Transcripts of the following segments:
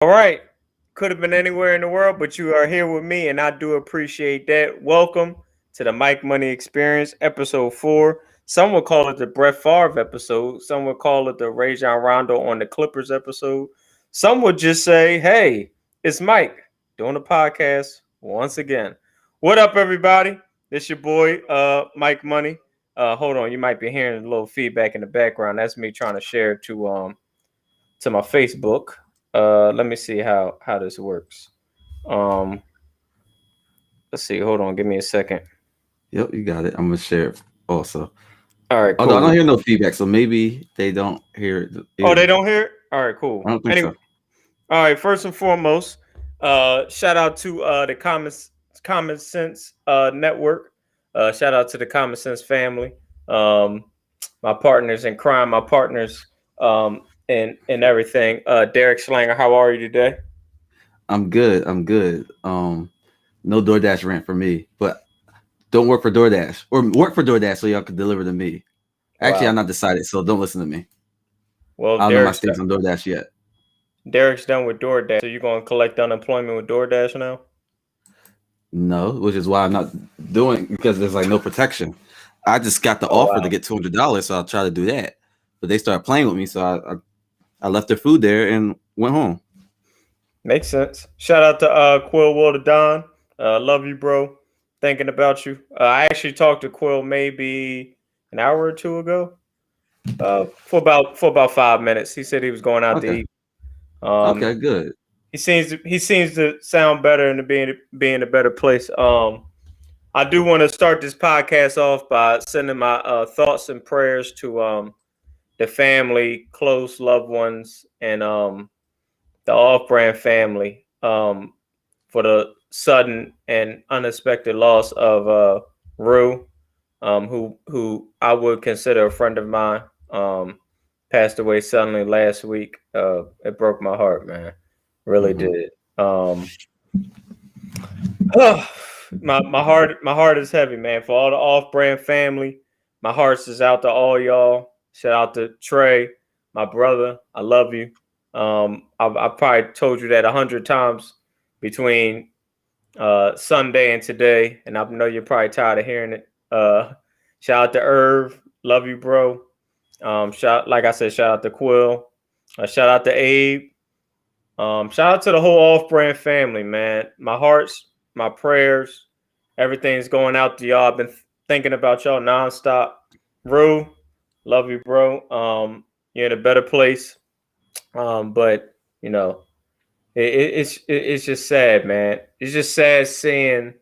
All right. Could have been anywhere in the world, but you are here with me, and I do appreciate that. Welcome to the Mike Money Experience, episode 4. Some would call it the Brett Favre episode. Some would call it the Rajon Rondo on the Clippers episode. Some would just say, hey, it's Mike doing the podcast once again. What up, everybody? This your boy, Mike Money. Hold on, you might be hearing a little feedback in the background. That's me trying to share to my Facebook. Let me see how this works. Um, let's see. Hold on, give me a second. Yep, you got it. I'm gonna share it also. All right, Although I don't cool. hear no feedback, so maybe they don't hear it Oh, they either. don't hear it. All right, cool. I don't think Anyway, so. all right. First and foremost, shout out to the Common Sense Network. Shout out to the Common Sense family. Um, my partners in crime, my partners in everything. Derek Schlanger, how are you today? I'm good. I'm good. No DoorDash rent for me, but don't work for DoorDash or work for DoorDash so y'all can deliver to me. Actually, I'm Wow. not decided, so don't listen to me. Well, I don't know my stakes on DoorDash yet. Derek's done with DoorDash. So you're gonna collect unemployment with DoorDash now? No, which is why I'm not doing because there's like no protection. I just got the Oh offer to wow. get $200, so I'll try to do that. But they started playing with me, so I left their food there and went home. Makes sense. Shout out to Quill Wilder Don. Love you, bro. Thinking about you. I actually talked to Quill maybe an hour or two ago. For about 5 minutes. He said he was going out to Okay. eat. Um, Okay. Good. he seems to sound better and to be in a better place. I do want to start this podcast off by sending my thoughts and prayers to the family, close loved ones, and the off-brand family for the sudden and unexpected loss of Rue, who I would consider a friend of mine. Passed away suddenly last week. It broke my heart, man. Really Hmm. did. My heart is heavy, man. For all the off-brand family, my heart is out to all y'all. Shout out to Trey, my brother. I love you. I probably told you that 100 times between Sunday and today, and I know you're probably tired of hearing it. Shout out to Irv, love you, bro. Like I said, shout out to Quill. Shout out to Abe. Shout out to the whole off-brand family, man. My hearts, my prayers, everything's going out to y'all. I've been thinking about y'all nonstop. Rue, love you, bro. You're in a better place. But you know, it's just sad, man. It's just sad seeing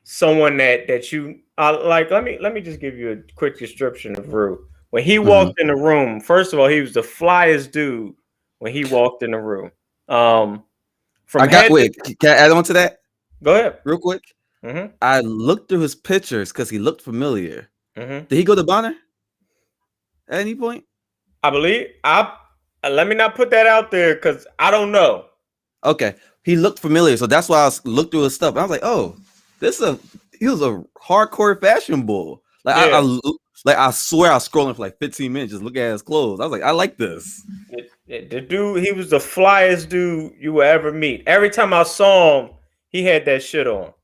someone that you like. Let me just give you a quick description of Rue. When he Hmm. walked in the room, first of all, he was the flyest dude when he walked in the room. Um, from I got head to wait. Can I add on to that go ahead. real quick? hmm I looked through his pictures because he looked familiar. hmm Did he go to Bonner at any point? I believe I. Let me not put that out there because I don't know. Okay, he looked familiar, so that's why looked through his stuff. I was like, oh, this is a he was a hardcore fashion bull. Like Yeah, like I swear I was scrolling for like 15 minutes just looking at his clothes. I was like, I like this. the dude, he was the flyest dude you will ever meet. Every time I saw him, he had that shit on.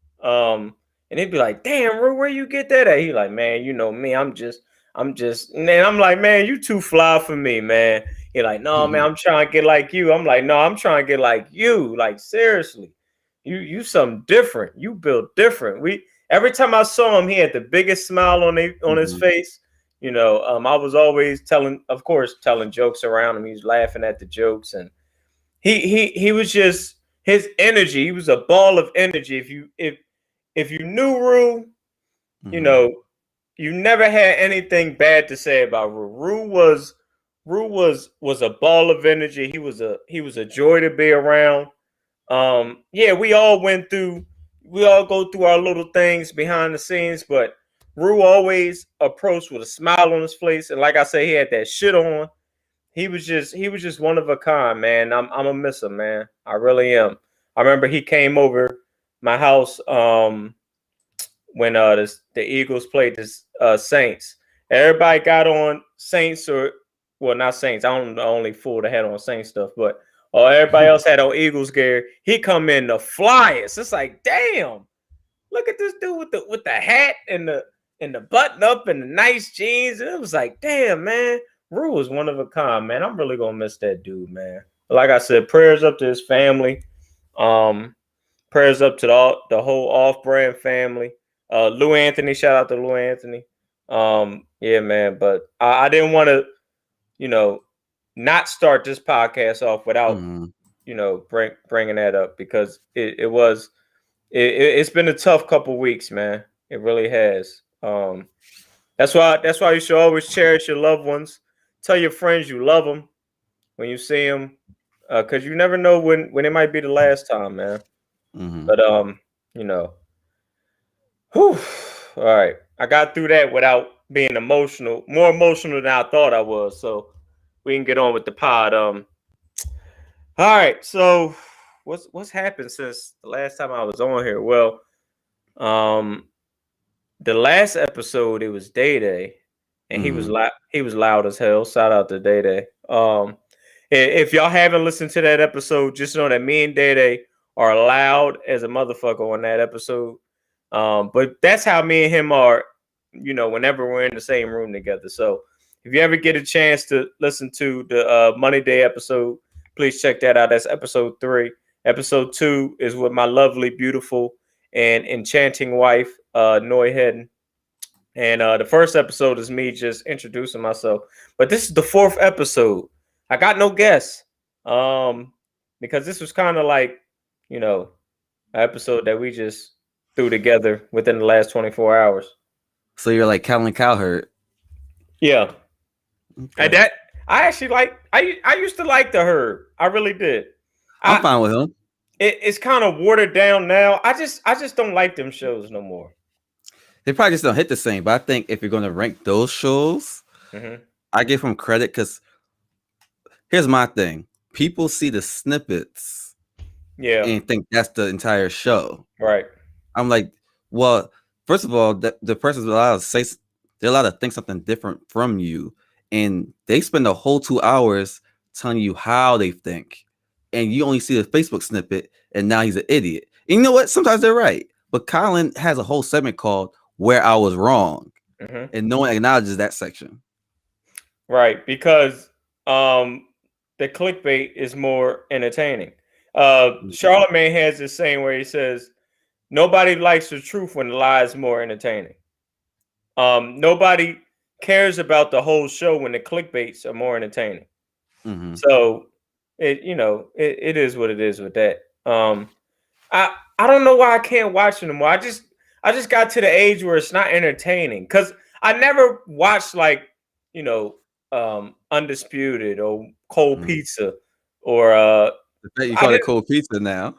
And he'd be like, "Damn, where you get that at?" He like, "Man, you know me. I'm just." And then I'm like, "Man, you too fly for me, man." He like, "No, man, I'm trying to get like you." I'm like, "No, I'm trying to get like you. Like seriously, you something different. You built different." We every time I saw him, he had the biggest smile on his Mhm. face. I was always telling, of course, telling jokes around him. He was laughing at the jokes, and he was just his energy. He was a ball of energy. If you knew Rue, you Mhm. know you never had anything bad to say about Rue. Rue was a ball of energy. He was a joy to be around. Yeah, we all go through our little things behind the scenes, but Rue always approached with a smile on his face, and like I say, he had that shit on. He was just one of a kind, man. I'm gonna miss him, man. I really am. I remember he came over my house when the Eagles played the Saints. Everybody got on Saints or well, not Saints. I don't the only fool that had on Saints stuff, but Oh, everybody else had on Eagles gear. He come in the flyest. It's like, damn, look at this dude with the hat and the button up and the nice jeans. And it was like, damn, man, Rue was one of a kind, man. I'm really gonna miss that dude, man. Like I said, prayers up to his family. Um, prayers up to the whole off-brand family. Lou Anthony, shout out to Lou Anthony. Yeah, man. But I didn't want to, you know, not start this podcast off without, Mhm. bringing that up because it's been a tough couple weeks, man. It really has. That's why you should always cherish your loved ones. Tell your friends you love them when you see them, because you never know when it might be the last time, man. Mhm. But you know, whew, all right. I got through that without being emotional, more emotional than I thought I was. So we can get on with the pod. All right. So what's happened since the last time I was on here? Well, um, the last episode it was Day Day, and he was Mhm. loud. He was loud as hell. Shout out to Day Day. If y'all haven't listened to that episode, just know that me and Day Day are loud as a motherfucker on that episode. But that's how me and him are, whenever we're in the same room together. So if you ever get a chance to listen to the Money Day episode, please check that out. That's episode 3. Episode 2 is with my lovely, beautiful, and enchanting wife, Noy Hedden. And the first episode is me just introducing myself. But this is the 4th episode. I got no guests. Um, because this was kind of like, you know, an episode that we just threw together within the last 24 hours. So you're like Calvin Cowherd. Yeah. And Okay. that I actually like I used to like the Herd. I really did. I'm I fine with him. it's kind of watered down now. I just don't like them shows no more. They probably just don't hit the same. But I think if you're gonna rank those shows, Hmm. I give him credit because here's my thing: people see the snippets Yeah. and think that's the entire show. Right. I'm like, well, first of all, the person's allowed to say they're allowed to think something different from you, and they spend the whole 2 hours telling you how they think, and you only see the Facebook snippet, and now he's an idiot. And you know what? Sometimes they're right, but Colin has a whole segment called "Where I Was Wrong," Hmm. and no one acknowledges that section. Right. Because the clickbait is more entertaining. Mhm. Charlemagne has this saying where he says, "Nobody likes the truth when the lie is more entertaining." Nobody cares about the whole show when the clickbaits are more entertaining. Mhm. So it is what it is with that. I don't know why I can't watch it anymore. I just got to the age where it's not entertaining because I never watched like you know Undisputed or Cold Mhm. Pizza or The fact you I call it did cold pizza now.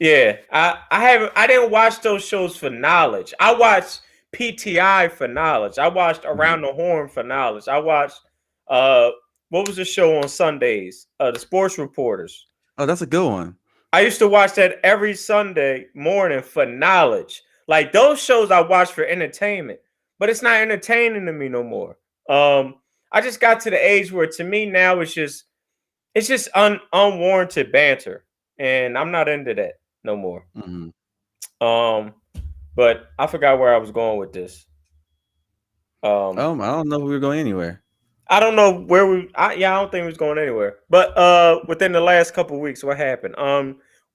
yeah I didn't watch those shows for knowledge. I watched PTI for knowledge. I watched Mhm. Around the Horn for knowledge. I watched uh what was the show on Sundays? The Sports Reporters. Oh, that's a good one. I used to watch that every Sunday morning for knowledge. Like those shows I watch for entertainment, but it's not entertaining to me no more. I just got to the age where to me now it's just unwarranted banter, and I'm not into that no more. Mhm. Um, but I forgot where I was going with this. Um, I don't know if we were going anywhere. I don't know where I don't think we was going anywhere. But within the last couple of weeks, what happened?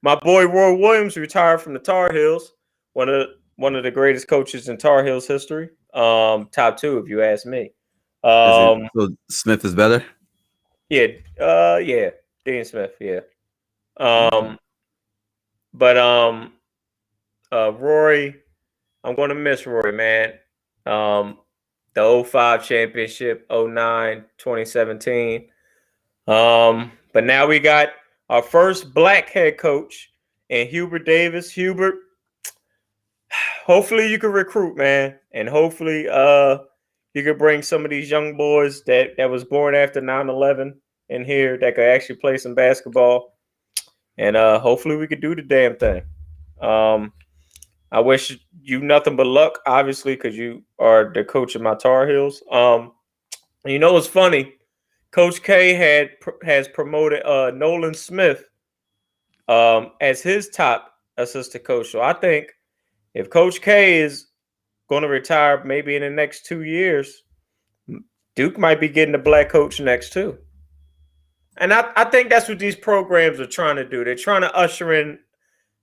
My boy Roy Williams retired from the Tar Heels, one of the greatest coaches in Tar Heels history. Top 2 if you ask me. Is it Um, so Smith is better? yeah, yeah, Dean Smith, yeah. Okay. Um, but Rory, I'm gonna miss Rory, man. Um, the '05 championship, '09, 2017. But now we got our first black head coach and Hubert Davis. Hubert, hopefully you can recruit, man, and hopefully you can bring some of these young boys that was born after 9/11 in here that could actually play some basketball, and hopefully we could do the damn thing. Um, I wish you nothing but luck, obviously, because you are the coach of my Tar Heels. You know what's funny? Coach K has promoted Nolan Smith as his top assistant coach. So I think if Coach K is going to retire maybe in the next 2 years, Duke might be getting a black coach next too. And I think that's what these programs are trying to do. They're trying to usher in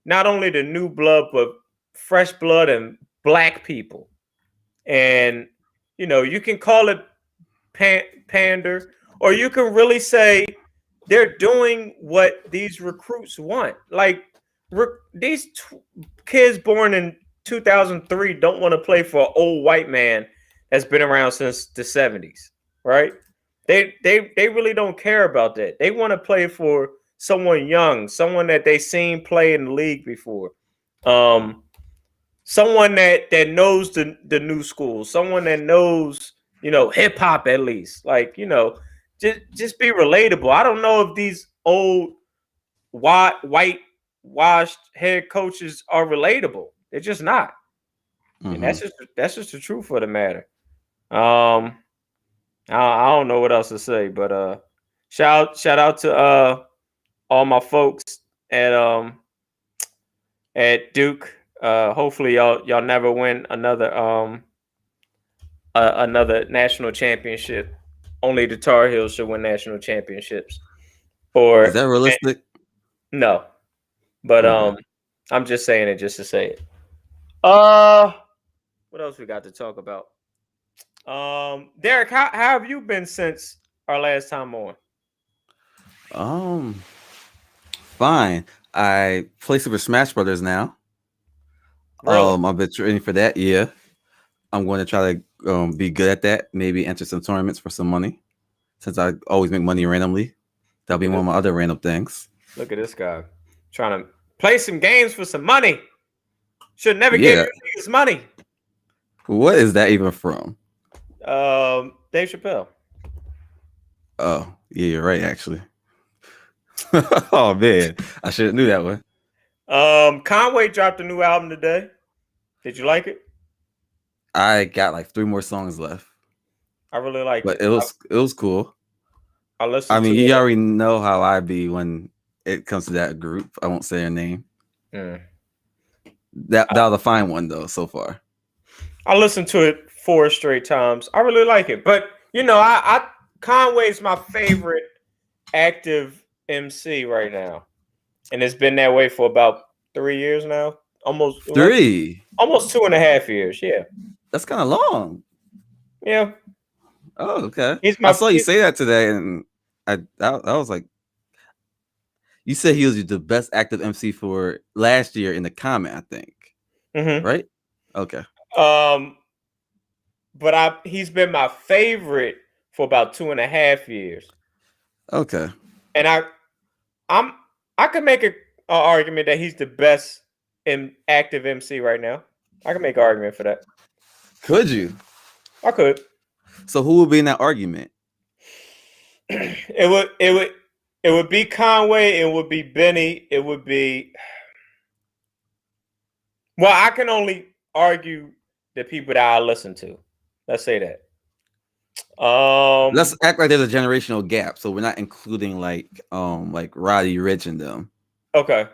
not only the new blood, but fresh blood and black people. And, you can call it pander, or you can really say they're doing what these recruits want. Like these kids born in 2003 don't want to play for an old white man that's been around since the 70s, right? They really don't care about that. They want to play for someone young, someone that they seen play in the league before. Someone that knows the new school, someone that knows, hip hop at least. Like, just be relatable. I don't know if these old white washed head coaches are relatable. They're just not. And that's just the truth of the matter. I don't know what else to say, but shout out to all my folks at Duke. Hopefully y'all never win another national championship. Only the Tar Heels should win national championships. Or is that realistic? No. But Okay. I'm just saying it just to say it. What else we got to talk about? Derek, how have you been since our last time on? Fine. I play Super Smash Brothers now. Really? I've been training for that. Yeah, I'm going to try to be good at that. Maybe enter some tournaments for some money, since I always make money randomly. That'll be one of my other random things. Look at this guy trying to play some games for some money. Should never give Yeah. you niggas money. What is that even from? Dave Chappelle. Oh, yeah, you're right, actually. Oh man, I should have knew that one. Conway dropped a new album today. Did you like it? I got like 3 more songs left, I really liked but it. it was cool. I I listened mean, to you it. already know how I be when it comes to that group. I won't say their name. Mm. That was a fine one though so far. I listened to it 4 straight times. I really like it. But I Conway's my favorite active MC right now. And it's been that way for about 3 years now. Almost 3. almost 2.5 years. Yeah. That's kind of long. Yeah. Oh, okay. He's I my saw you say that today, and I was like, you said he was the best active MC for last year in the comment, I think. Mhm. Right? Okay. But he's been my favorite for about 2.5 years. Okay. And I can make an argument that he's the best in active MC right now. I can make an argument for that. Could you? I could. So who would be in that argument? It would be Conway. It would be Benny. It would be. Well, I can only argue the people that I listen to. Let's say that. Let's act like there's a generational gap, so we're not including like Roddy Rich and them. Okay.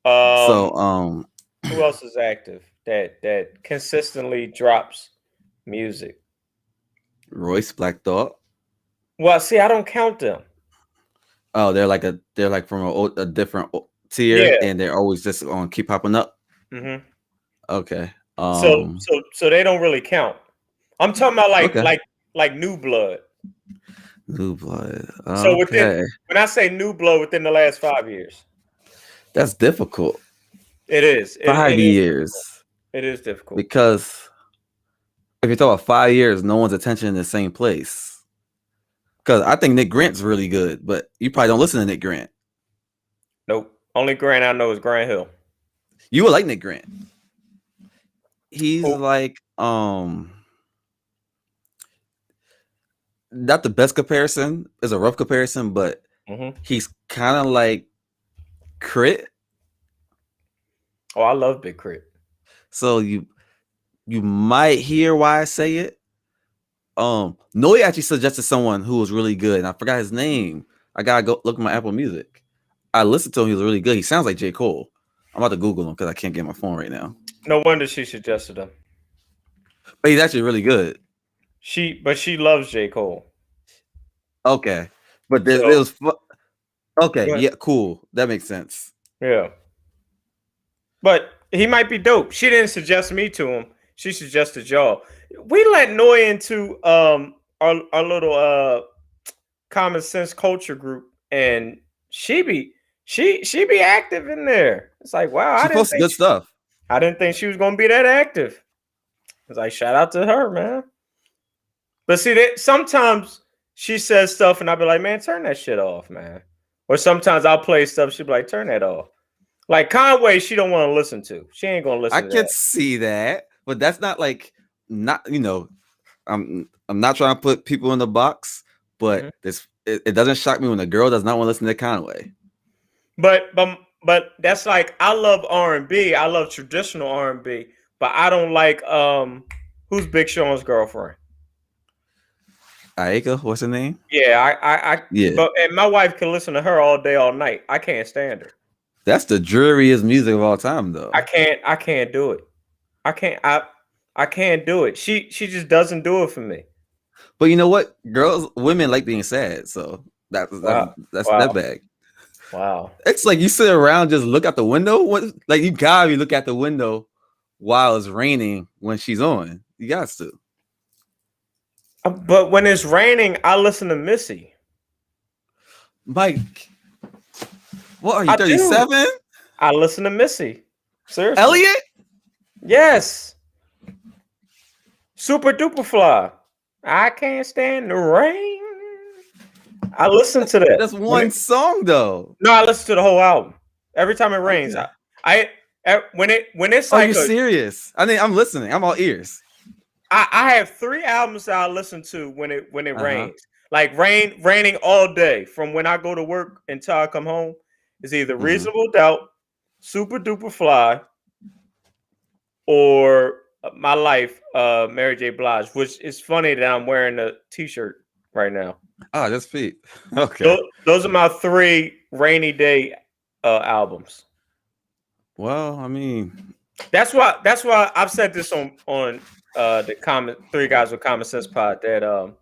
So Who else is active that consistently drops music? Royce Black Thought. Well, see, I don't count them. Oh, they're like from a different tier, Yeah. and they're always just on keep popping up. Mm-hmm. Okay. So they don't really count. I'm talking about Okay. like new blood. New blood. So Okay. when I say new blood within the last 5 years, That's difficult. it is. 5 years. It is difficult. Because if you're talking about 5 years, no one's attention in the same place. Because I think Nick Grant's really good, but you probably don't listen to Nick Grant. Nope. Only Grant I know is Grant Hill. You would like Nick Grant. He's Cool. like not the best comparison. It's a rough comparison, but he's kind of like Crit. Oh, I love Big Crit. So you might hear why I say it. Noe actually suggested someone who was really good, and I forgot his name. I gotta go look at my Apple Music. I listened to him; he was really good. He sounds like J. Cole. I'm about to Google him because I can't get my phone right now. No wonder she suggested him. But he's actually really good. But she loves J. Cole. Okay, but it So was okay. yeah, Yeah, cool. That makes sense. yeah. But he might be dope. She didn't suggest me to him. She suggested y'all. We let Noy into our little common sense culture group, and she be active in there. It's like, wow, She posted good stuff. I didn't think she was gonna be that active. It's like, shout out to her, man. But see, that sometimes she says stuff, and I'll be like, man, turn that shit off, man. Or sometimes I'll play stuff, she'll be like, turn that off. Like Conway, she don't want to listen to. She ain't gonna listen I to can that. see that, but that's not like not I'm not trying to put people in the box, but it doesn't shock me when a girl does not want to listen to Conway. But that's like, I love R&B. I love traditional R&B, but I don't like who's Big Sean's girlfriend? Aika, what's her name? Yeah, Yeah. But and my wife can listen to her all day, all night. I can't stand her. That's the dreariest music of all time, though. I can't do it. I can't do it. She just doesn't do it for me. But you know what? Women like being sad, so that's Wow. that bag. Wow. It's like you sit around, just look out the window. What? Like you gotta look at the window while it's raining when she's on. You got to. But when it's raining, I listen to Missy. Mike, what are you, 37? I listen to Missy. Seriously. Elliot? Yes. Super duper fly. I can't stand the rain. I listen to that. That's one song though. No, I listen to the whole album. Every time it rains. Okay. When it's like, are you serious? I mean, I'm listening. I'm all ears. I have 3 albums that I listen to when it rains. Like raining all day from when I go to work until I come home is either Reasonable Doubt, Super Duper Fly, or My Life, Mary J. Blige, which is funny that I'm wearing a t-shirt right now. Oh, that's Pete. Okay. Those are my 3 rainy day albums. Well, I mean, that's why I've said this on the 3 Guys with Common Sense pod that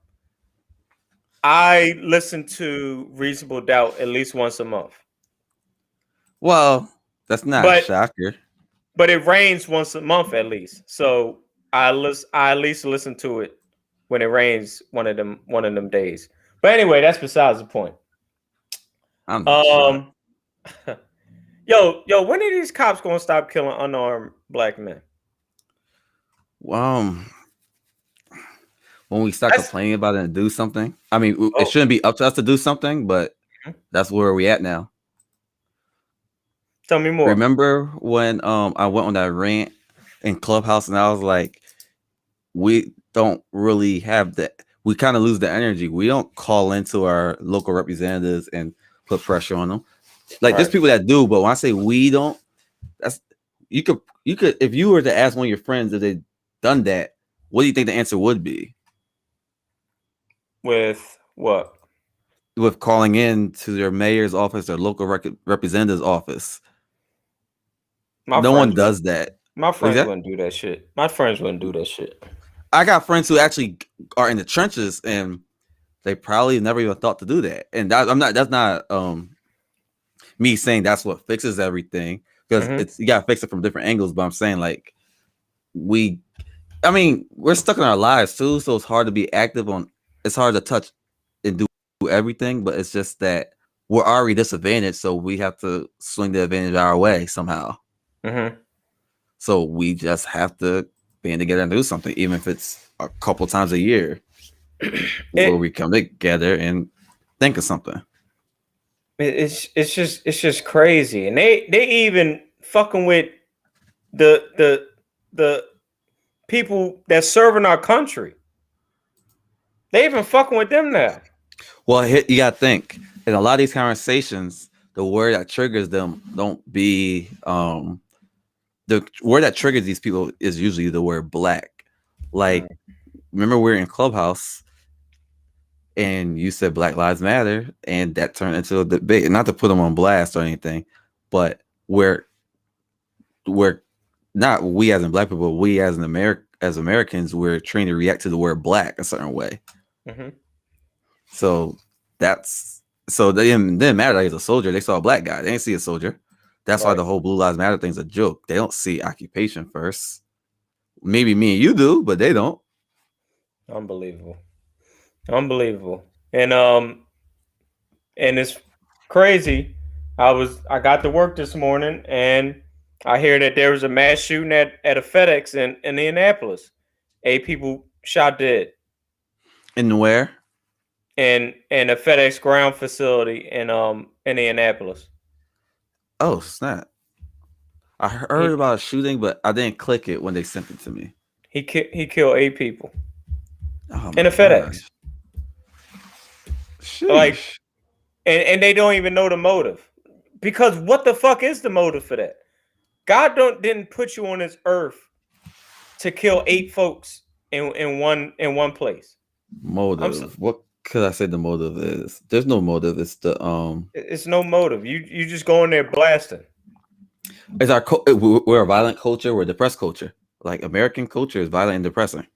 I listen to Reasonable Doubt at least once a month. Well, that's not a shocker. But it rains once a month at least, so I at least listen to it when it rains one of them days. But anyway, that's besides the point. I'm not sure. Yo, when are these cops gonna stop killing unarmed black men? When we start complaining about it and do something. I mean, it shouldn't be up to us to do something, but that's where we at now. Tell me more. Remember when I went on that rant in Clubhouse and I was like, we don't really have that. We kind of lose the energy. We don't call into our local representatives and put pressure on them. Like there's people that do, but when I say we don't, that's you could if you were to ask one of your friends if they've done that, what do you think the answer would be? With what? With calling in to their mayor's office or local representative's office. No one does that. My friends wouldn't do that shit. My friends wouldn't do that shit. I got friends who actually are in the trenches and they probably never even thought to do that. And that's not me saying that's what fixes everything, because you gotta fix it from different angles. But I'm saying like we're stuck in our lives too, so it's hard to be active on. It's hard to touch and do everything, but it's just that we're already disadvantaged, so we have to swing the advantage our way somehow. So we just have to band together and do something, even if it's a couple times a year, where we come together and think of something. It's just crazy, and they even fucking with the people that serve in our country. They even fucking with them now. Well, you gotta think in a lot of these conversations, the word that triggers them don't be the word that triggers these people is usually the word black. Like remember we're in Clubhouse and you said Black Lives Matter, and that turned into a debate. Not to put them on blast or anything, but we're not we as in black people, we as Americans, we're trained to react to the word black a certain way. Mm-hmm. So that's so they didn't matter that he's a soldier. They saw a black guy. They didn't see a soldier. That's why Right. the whole Blue Lives Matter thing's a joke. They don't see occupation first. Maybe me and you do, but they don't. Unbelievable. Unbelievable. And it's crazy. I got to work this morning and I hear that there was a mass shooting at a FedEx in Indianapolis. 8 people shot dead In where? in a FedEx ground facility in Indianapolis. Oh snap! I heard He about a shooting, but I didn't click it when they sent it to me. he killed 8 people Oh in my a FedEx. gosh! Like, Sheesh. and they don't even know the motive. Because what the fuck is the motive for that? God didn't put you on this earth to kill 8 folks in one place. Motive. What could I say the motive is? There's no motive. It's the It's no motive. You just go in there blasting. It's our we're a violent culture. We're a depressed culture. Like American culture is violent and depressing.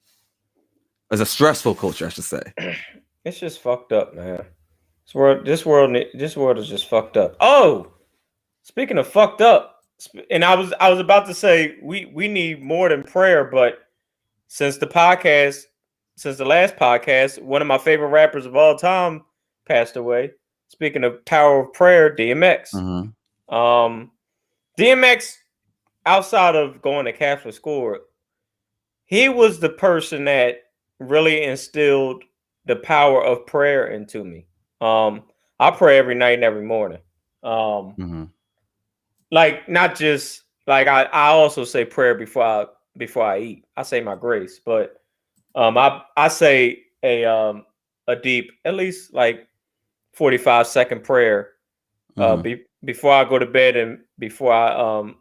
It's a stressful culture, I should say. It's just fucked up, man. This world is just fucked up. Oh, speaking of fucked up, and I was about to say we need more than prayer, but since the last podcast, one of my favorite rappers of all time passed away. Speaking of power of prayer, DMX. Mm-hmm. DMX, outside of going to Catholic school, he was the person that really instilled the power of prayer into me. I pray every night and every morning. Mm-hmm. Like, not just like I also say prayer before I eat. I say my grace, but I say a deep, at least like 45-second prayer Mm-hmm. before I go to bed and before I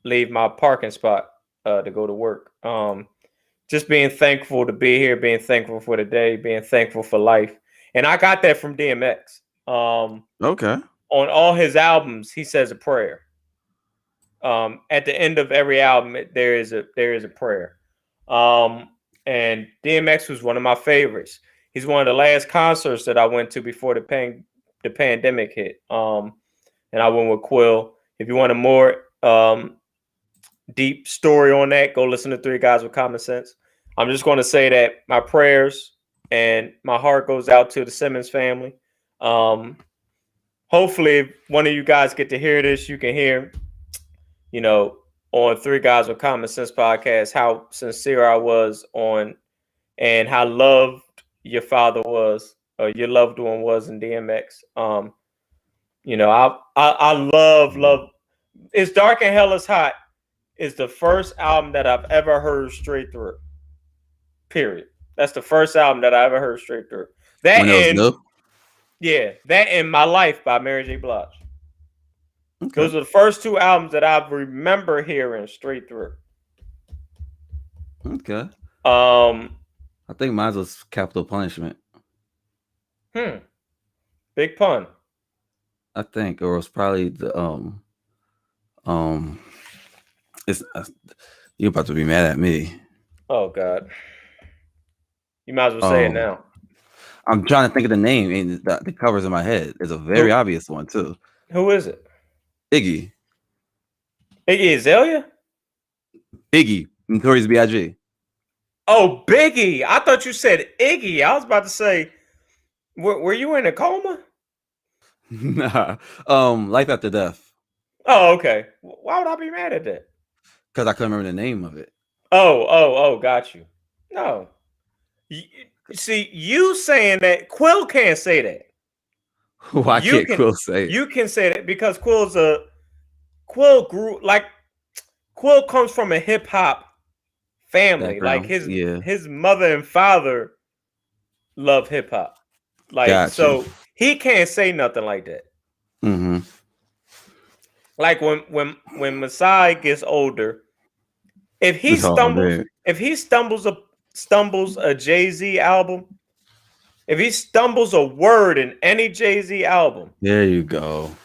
leave my parking spot to go to work. Just being thankful to be here, being thankful for the day, being thankful for life. And I got that from DMX. Okay. On all his albums, he says a prayer. At the end of every album, there is a prayer. And DMX was one of my favorites. He's one of the last concerts that I went to before the pandemic hit. And I went with Quill. If you want a more deep story on that, go listen to Three Guys with Common Sense. I'm just going to say that my prayers and my heart goes out to the Simmons family. Hopefully, if one of you guys get to hear this, you can hear, on Three Guys with Common Sense podcast, how sincere I was on and how loved your father was, or your loved one was in DMX. I love. It's Dark and Hell is Hot is the first album that I've ever heard straight through. Period. That's the first album that I ever heard straight through. That When it was and new. that and My Life by Mary J. Blige. Okay. Those are the first 2 albums that I remember hearing straight through. Okay. Um, I think mine was Capital Punishment. Big pun. I think, or it was probably the It's you're about to be mad at me. Oh God. You might as well say it now. I'm trying to think of the name, and the cover's in my head. It's a very obvious one too. Who is it? Iggy. Iggy Azalea? Iggy. Notorious B.I.G. Oh, Biggie. I thought you said Iggy. I was about to say, were you in a coma? Nah. Life After Death. Oh, okay. Why would I be mad at that? Because I couldn't remember the name of it. Oh, got you. No. See, you saying that, Quill can't say that. Why can't Quill say it? You can say that because Quill comes from a hip hop family. Background. Like his mother and father love hip hop. Like, so he can't say nothing like that. Mm-hmm. Like when Masai gets older, if he stumbles stumbles a Jay-Z album, if he stumbles a word in any Jay-Z album, There you go.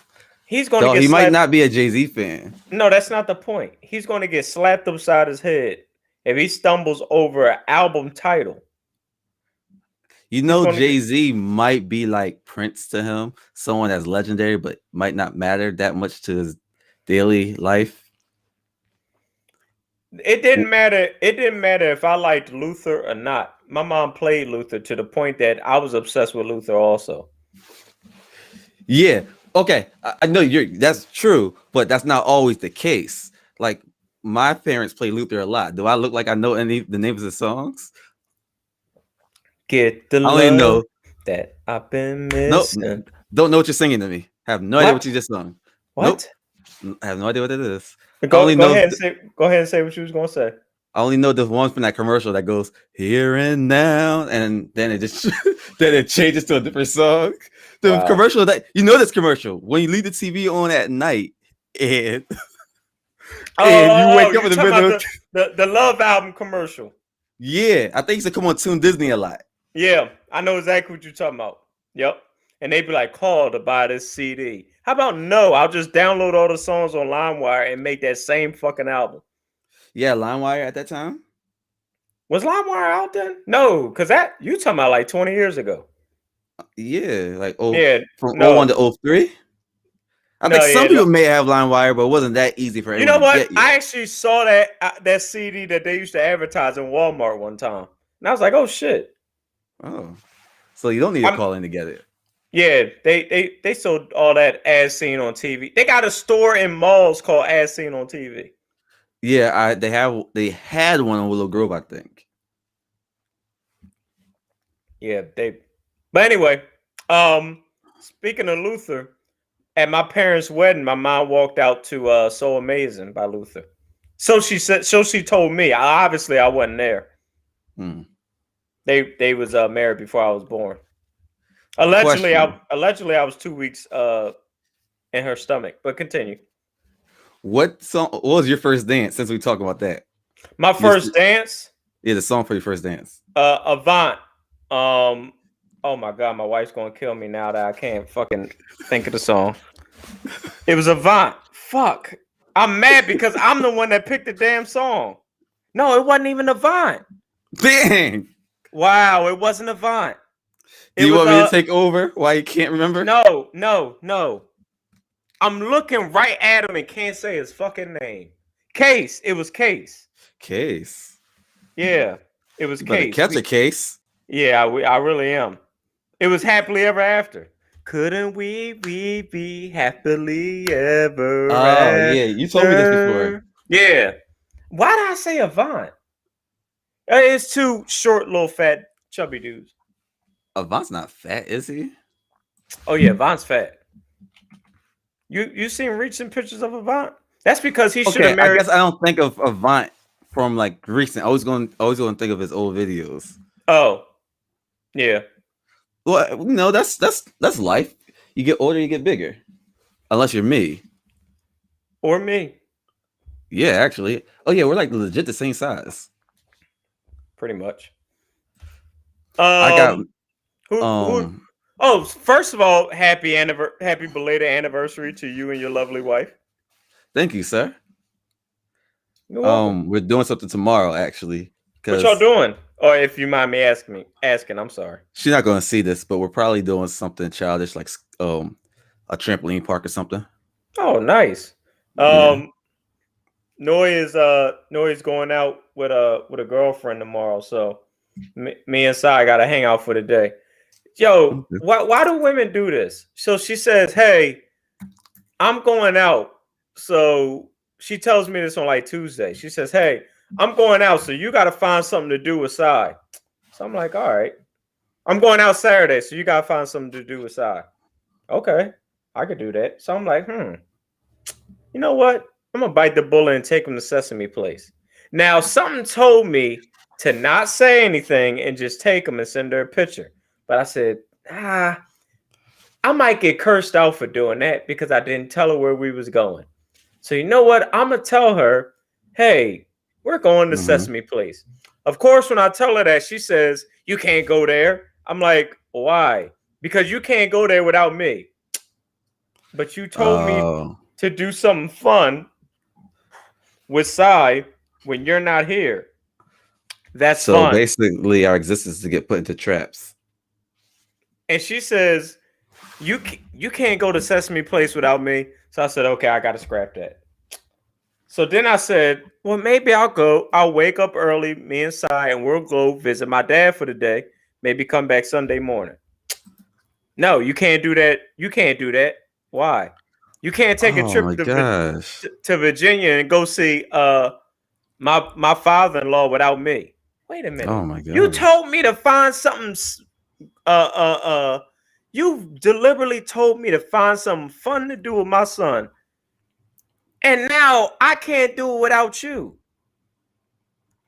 he's going to Though get he might slapped. not be a Jay-Z fan. No, that's not the point. He's going to get slapped upside his head if he stumbles over an album title. You know, Jay-Z might be like Prince to him, someone that's legendary, but might not matter that much to his daily life. It didn't matter. It didn't matter if I liked Luther or not. My mom played Luther to the point that I was obsessed with Luther also. Yeah. Okay. I know that's true, but that's not always the case. Like my parents play Luther a lot. Do I look like I know any the names of the songs? Get the love that I've been missing. Nope. Don't know what you're singing to me. Have no idea what you just sung. What? Nope. I have no idea what it is. Go ahead and say what you was gonna say. I only know the one from that commercial that goes here and now, and then it just then it changes to a different song. The commercial that you know this commercial when you leave the TV on at night and you wake up in the middle of the Love album commercial. Yeah, I think it used to come on Toon Disney a lot. Yeah, I know exactly what you're talking about. Yep. And they'd be like, call to buy this CD. How about no? I'll just download all the songs on LimeWire and make that same fucking album. Yeah, LimeWire at that time? Was LimeWire out then? No, because that you talking about like 20 years ago. Yeah, like from 01 to 03. I think some people may have LimeWire, but it wasn't that easy for everyone. You know what? I actually saw that CD that they used to advertise in Walmart one time, and I was like, "Oh shit!" Oh, so you don't need to call in to get it. Yeah, they sold all that as seen on TV. They got a store in malls called As Seen on TV. Yeah, they had one in Willow Grove, I think. Yeah, but anyway, speaking of Luther, at my parents' wedding, my mom walked out to So Amazing by Luther. So she told me. Obviously I wasn't there. They was married before I was born. Allegedly I was 2 weeks in her stomach, but continue. What was your first dance since we talk about that? My first dance? Yeah, the song for your first dance. Avant. Oh my god, my wife's gonna kill me now that I can't fucking think of the song. It was Avant. Fuck. I'm mad because I'm the one that picked the damn song. No, it wasn't even Avant. Dang. Wow, it wasn't Avant. Do you want me to take over? Why you can't remember? No. I'm looking right at him and can't say his fucking name. Case. It was Case. Case. Yeah, it was Case. Catch a case. Yeah, I really am. It was Happily Ever After. Couldn't we be happily ever after? Oh, yeah. You told me this before. Yeah. Why did I say Avant? It's two short, little, fat, chubby dudes. Avant's not fat, is he? Oh, yeah. Avant's fat. You seen recent pictures of Avant? That's because he should have married. I guess I don't think of Avant from like recent. I was going to think of his old videos. Oh. Yeah. Well, no, that's life. You get older, you get bigger. Unless you're me. Or me. Yeah, actually. Oh yeah, we're like legit the same size. Pretty much. I got Oh, first of all, happy belated anniversary to you and your lovely wife. Thank you, sir. We're doing something tomorrow, actually. What y'all doing? Or if you mind me asking, I'm sorry. She's not going to see this, but we're probably doing something childish, like a trampoline park or something. Oh, nice. Noy is going out with a girlfriend tomorrow, so me and Sai got to hang out for the day. Yo, why do women do this? So she says, "Hey, I'm going out." So she tells me this on like Tuesday. She says, "Hey, I'm going out, so you got to find something to do with Sai." So I'm like, "All right." I'm going out Saturday, so you got to find something to do with Sai. Okay, I could do that. So I'm like, you know what? I'm going to bite the bullet and take him to Sesame Place. Now, something told me to not say anything and just take him and send her a picture. But I said, I might get cursed out for doing that because I didn't tell her where we was going. So you know what? I'm going to tell her, hey, we're going to Sesame Place. Of course, when I tell her that, she says, "You can't go there." I'm like, "Why?" "Because you can't go there without me." "But you told me Oh, to do something fun with Sai when you're not here. That's so fun." basically, our existence is to get put into traps. And she says, "You can't go to Sesame Place without me." So I said, "Okay, I got to scrap that." So then I said, "Well, maybe I'll go. I'll wake up early, me and Sai, and we'll go visit my dad for the day. Maybe come back Sunday morning." "No, you can't do that. You can't do that." "Why?" "You can't take a Oh trip my gosh. to Virginia and go see my father-in-law without me." "Wait a Oh minute. my You gosh. told me to find something uh uh uh you deliberately told me to find something fun to do with my son. And now I can't do it without you.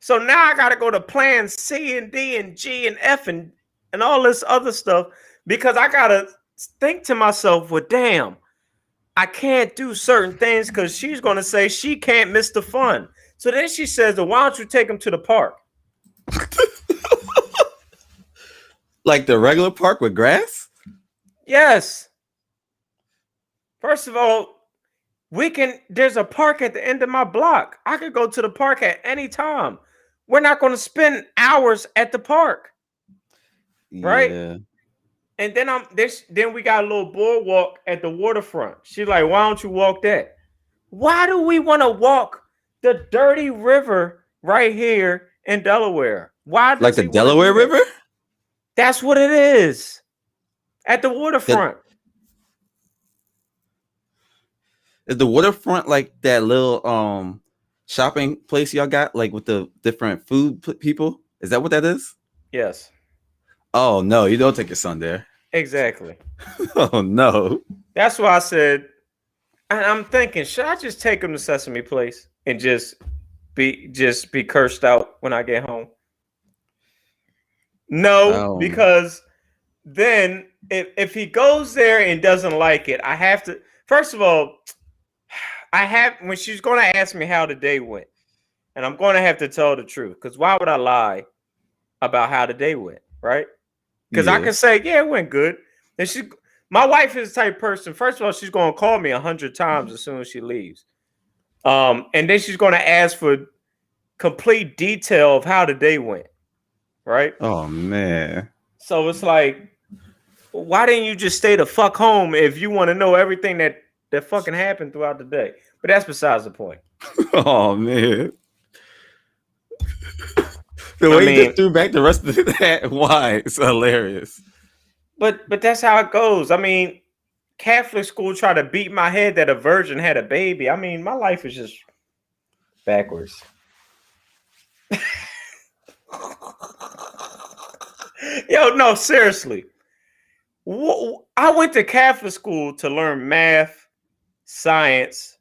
So now I gotta go to plan C and D and G and F and all this other stuff because I gotta think to myself, well, damn, I can't do certain things because she's gonna say she can't miss the fun. So then she says, well, why don't you take him to the park?" Like the regular park with grass? Yes. First of all, there's a park at the end of my block. I could go to the park at any time. We're not going to spend hours at the park, right? Yeah. And then then we got a little boardwalk at the waterfront. She's like, "Why don't you walk that?" Why do we want to walk the dirty river right here in Delaware? Why Like does the he want to do Delaware that? River? That's what it is. At the That waterfront. is the waterfront like that little shopping place y'all got like with the different people? Is that what that is? Yes, Oh no, you don't take your son there. exactly. Oh no. That's why I said, and I'm thinking, should I just take him to Sesame Place and just be cursed out when I get home? No, Um because then if he goes there and doesn't like it, I have to. First of all, I have when she's going to ask me how the day went, and I'm going to have to tell the truth because why would I lie about how the day went, right? Because I yeah. can say, yeah, it went good. And my wife is the type of person. First of all, she's going to call me 100 times as soon as she leaves. And then she's going to ask for complete detail of how the day went, right? Oh man. So it's like, why didn't you just stay the fuck home if you want to know everything that fucking happened throughout the day? But that's besides the point. Oh man. The I way you mean, just threw back the rest of that, why? It's hilarious. but that's how it goes. I mean, Catholic school tried to beat my head that a virgin had a baby. I mean, my life is just backwards. Yo, no, seriously. I went to Catholic school to learn math, science,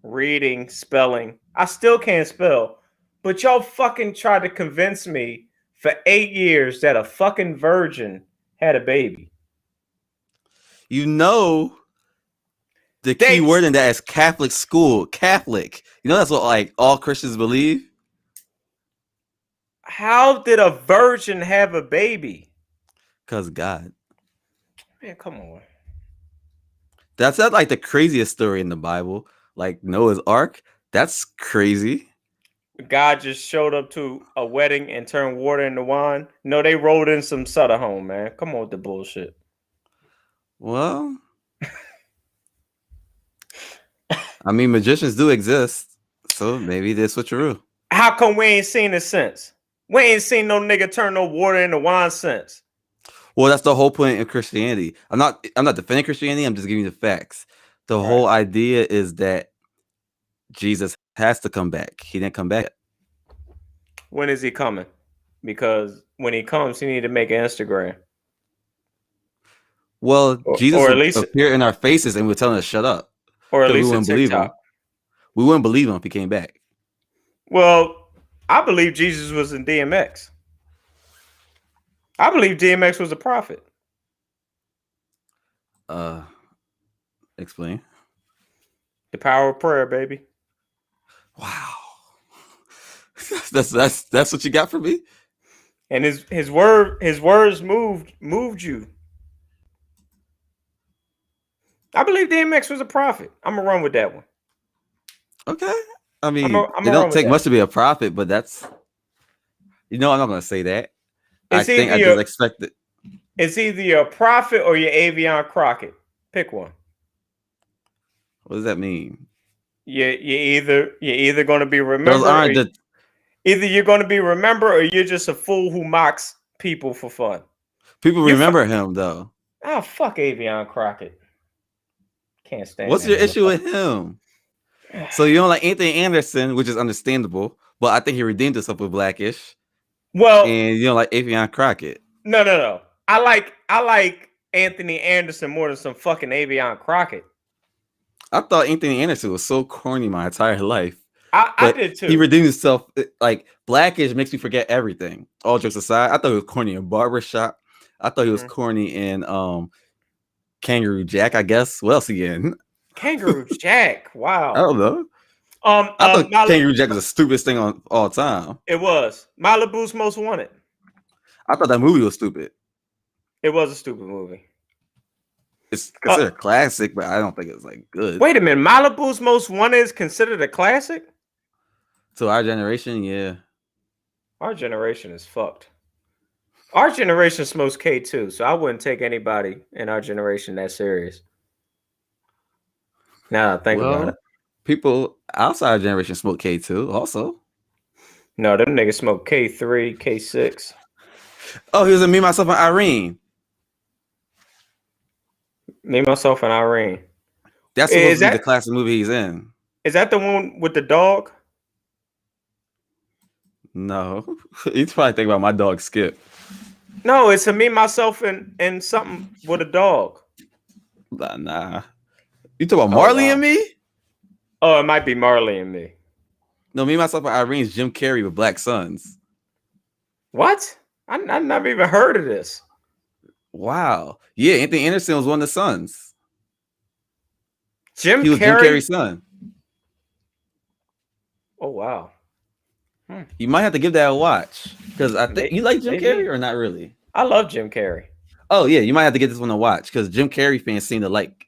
reading, spelling. I still can't spell. But y'all fucking tried to convince me for 8 years that a fucking virgin had a baby. You know the key They word in that is Catholic school. Catholic. You know that's what like all Christians believe? How did a virgin have a baby? Because God. Man, come on. That's not like the craziest story in the Bible. Like Noah's Ark. That's crazy. God just showed up to a wedding and turned water into wine. No, they rolled in some Sutter home, man. Come on with the bullshit. Well, I mean, magicians do exist. So maybe they're switcheroo. How come we ain't seen it since? We ain't seen no nigga turn no water into wine since. Well, that's the whole point of Christianity. I'm not defending Christianity, I'm just giving you the facts. The Right. whole idea is that Jesus has to come back. He didn't come back. When is he coming? Because when he comes, he need to make an Instagram. Well, Jesus Or at will least appear in our faces and we're telling us shut up. or at Because we least a wouldn't believe him. TikTok. We wouldn't believe him if he came back. Well, I believe Jesus was in DMX. I believe DMX was a prophet. Uh explain. The power of prayer, baby. Wow. That's what you got for me? And his words moved you. I believe DMX was a prophet. I'm gonna run with that one. Okay. I mean, I'm it gonna don't run with take that. much to be a prophet, but that's I'm not gonna say that. I It's think either I just expect it. you're a prophet or you're Avion Crockett. Pick one. What does that mean? You're either going to be Those remembered, aren't or the either you're going to be remembered, or you're just a fool who mocks people for fun. people You remember him though. fuck Avion Crockett. Can't stand What's that your issue with motherfucker. him? So you don't like Anthony Anderson, which is understandable, but I think he redeemed himself with Blackish, Well, and you don't like Avion Crockett. no. I like Anthony Anderson more than some fucking Avion Crockett. I thought Anthony Anderson was so corny my entire life, I but did he too. redeemed himself. Like Blackish makes me forget everything. All jokes aside, I thought he was corny in Barbershop. I thought he was corny in Kangaroo Jack. I guess. What else he in? Kangaroo Jack. I Wow. don't know. I thought Kangaroo Jack was the stupidest thing on all time. It was Malibu's Most Wanted. I thought that movie was stupid. It was a stupid movie. It's considered a classic, but I don't think it's like good. Wait a minute, Malibu's Most Wanted is considered a classic? To our generation, yeah. Our generation is fucked. Our generation smokes K2, so I wouldn't take anybody in our generation that serious. Now that I think about it. People outside our generation smoke K2 also. No, them niggas smoke K3, K6. Oh, he was in Me, Myself, and Irene. Me, Myself, and Irene. That's supposed to be the classic movie he's in. Is that the one with the dog? No. He's probably thinking about My Dog Skip. No, it's a Me, Myself, and something with a dog. Nah. You talk about Marley and Me? Oh, it might be Marley and Me. No, Me, Myself, and Irene is Jim Carrey with Black Sons. What? I never even heard of this. Wow. Yeah, Anthony Anderson was one of the sons. He was Jim Carrey's son. Oh, wow. You might have to give that a watch. Because I think you like Jim Carrey or not really? I love Jim Carrey. Oh, yeah. You might have to get this one to watch because Jim Carrey fans seem to like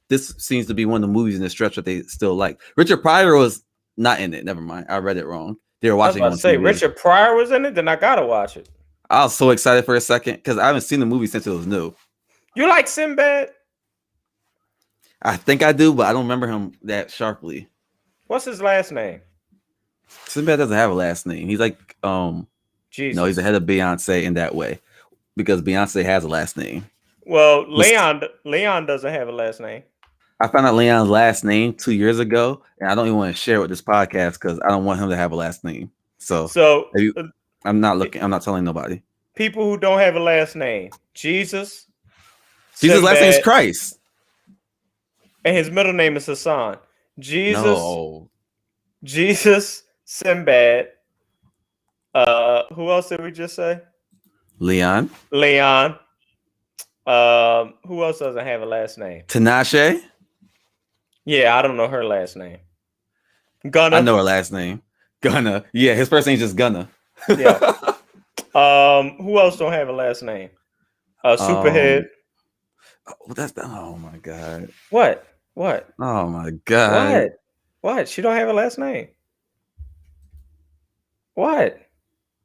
this. Seems to be one of the movies in the stretch that they still like. Richard Pryor was not in it. Never mind. I read it wrong. They were watching. I was about to say Richard Pryor was in it. Then I gotta watch it. I was so excited for a second because I haven't seen the movie since it was new. You like Sinbad? I think I do, but I don't remember him that sharply. What's his last name? Sinbad doesn't have a last name. He's like Jesus. No, he's ahead of Beyonce in that way because Beyonce has a last name. Well, Leon doesn't have a last name. I found out Leon's last name 2 years ago, and I don't even want to share it with this podcast because I don't want him to have a last name. So I'm not looking. I'm not telling nobody. People who don't have a last name: Jesus' last name is Christ, and his middle name is Hassan. Jesus, Sinbad. Who else did we just say? Leon. Who else doesn't have a last name? Tinashe. Yeah, I don't know her last name. Gunna. I know her last name. Gunna. Yeah, his first name's just Gunna. Yeah. Who else don't have a last name? Superhead. Oh my god. What? Oh my god. What? She don't have a last name. What?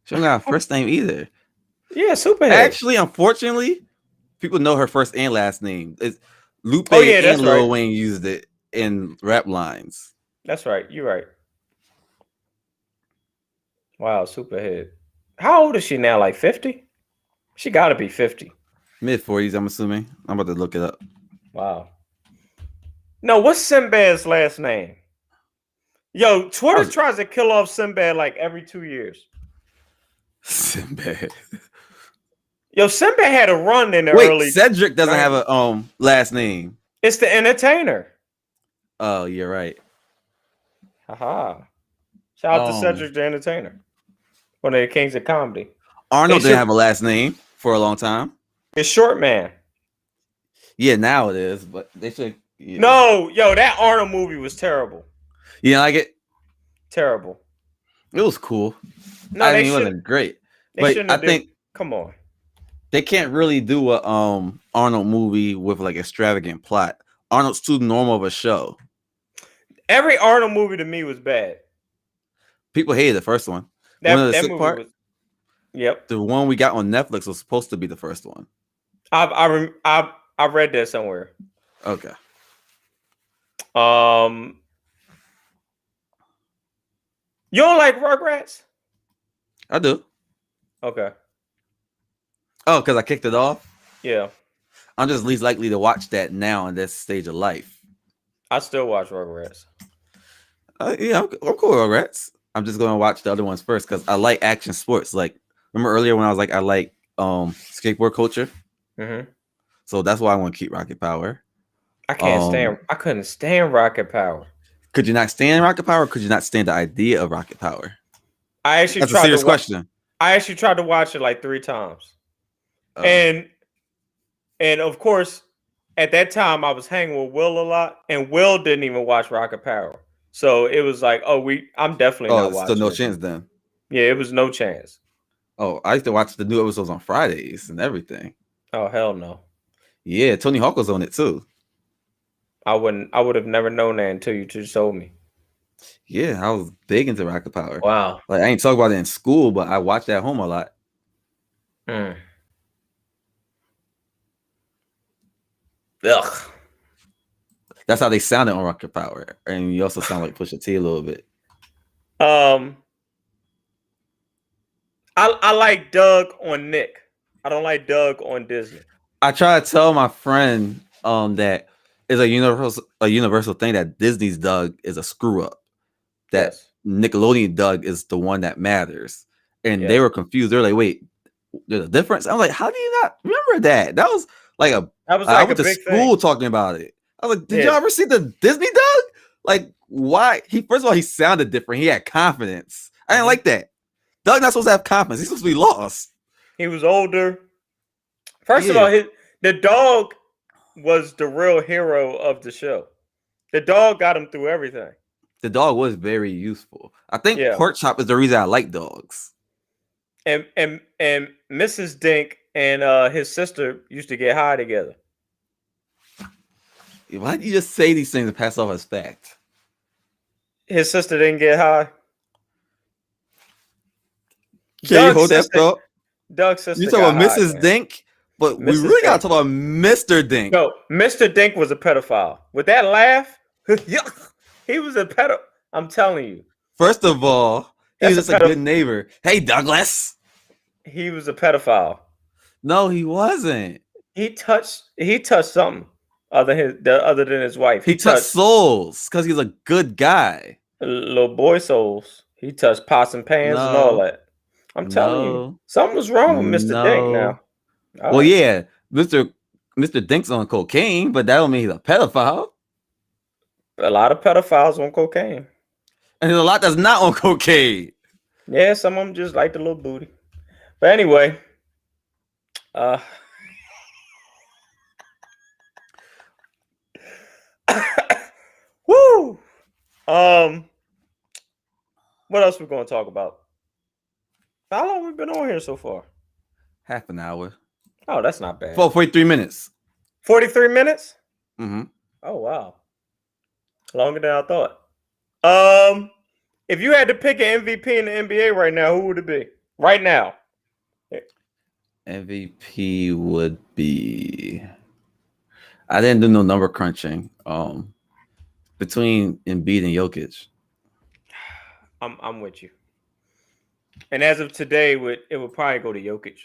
She don't got a first name either. Yeah, Superhead. Actually, unfortunately, people know her first and last name. It's Lupe and Lil Wayne used it in rap lines. That's right. You're right. Wow, Superhead. How old is she now? Like 50? She got to be 50. Mid-40s, I'm assuming. I'm about to look it up. Wow. No, what's Sinbad's last name? Yo, Twitter tries to kill off Sinbad like every 2 years. Sinbad. Yo, Sinbad had a run in the early. Cedric doesn't have a last name. It's the Entertainer. Oh, you're right. Haha. Shout out to Cedric the Entertainer. One of the kings of comedy. Arnold didn't have a last name for a long time. It's Short Man. Yeah, now it is, but they should. Yeah. No, yo, that Arnold movie was terrible. You like it? Terrible. It was cool. No, it wasn't great. They But shouldn't I have did. think Come on. they can't really do a Arnold movie with like extravagant plot. Arnold's too normal of a show. Every Arnold movie to me was bad. People hated the first one. One of the That sick movie part, was. Yep. the one we got on Netflix was supposed to be the first one. I read that somewhere. Okay. You don't like Rugrats? I do. Okay. Oh, because I kicked it off? Yeah. I'm just least likely to watch that now in this stage of life. I still watch Rugrats. Yeah, I'm cool with Rugrats. I'm just going to watch the other ones first because I like action sports. Like, remember earlier when I was like, I like skateboard culture? Mm-hmm. So that's why I want to keep Rocket Power. I couldn't stand Rocket Power. Could you not stand Rocket Power? Or could you not stand the idea of Rocket Power? I actually That's a tried serious to question. I actually tried to watch it like 3 times. And of course, at that time I was hanging with Will a lot, and Will didn't even watch Rocket Power. So it was like, I'm definitely not still no watching it. chance then. Yeah, it was no chance. Oh, I used to watch the new episodes on Fridays and everything. Oh, hell no. Yeah, Tony Hawk was on it too. I would have never known that until you just told me. Yeah, I was big into Rocket Power. Wow. Like, I ain't talk about it in school, but I watched it at home a lot. Ugh. That's how they sounded on Rocket Power. And you also sound like Pusha T a little bit. I like Doug on Nick. I don't like Doug on Disney. I try to tell my friend that is a universal thing that Disney's Doug is a screw up. That Yes. Nickelodeon Doug is the one that matters. And Yes. they were confused. They're like, wait, there's a difference? I'm like, how do you not remember that? That was like I went to school talking about it. I was like, did y'all ever see the Disney Doug? Like, why? First of all, he sounded different. He had confidence. I didn't like that. Doug not supposed to have confidence. He's supposed to be lost. He was older. First of all, the dog was the real hero of the show. The dog got him through everything. The dog was very useful. I think Pork Chop is the reason I like dogs. And Mrs. Dink and his sister used to get high together. Why do you just say these things and pass off as fact? His sister didn't get high. Can you hold that thought? Doug's sister. You talking about Mrs. Dink? But we really got to talk about Mr. Dink. No, Mr. Dink was a pedophile. With that laugh, he was a pedophile. I'm telling you. First of all, he was just a good neighbor. Hey, Douglas. He was a pedophile. No, he wasn't. He touched something other than his wife. He touched souls because he's a good guy. Little boy souls. He touched pots and pans and all that. I'm telling you, something was wrong with Mr. Dink now. Well, yeah, Mr. Dink's on cocaine, but that don't mean he's a pedophile. A lot of pedophiles on cocaine. And there's a lot that's not on cocaine. Yeah, some of them just like the little booty. But anyway, woo. What else we going to talk about? How long have we been on here so far? Half an hour. Oh, that's not bad. 43 minutes. 43 minutes? Mm-hmm. Oh, wow. Longer than I thought. If you had to pick an MVP in the NBA right now, who would it be? Right now. MVP would be... I didn't do no number crunching. Between Embiid and Jokic. I'm with you. And as of today, it would probably go to Jokic.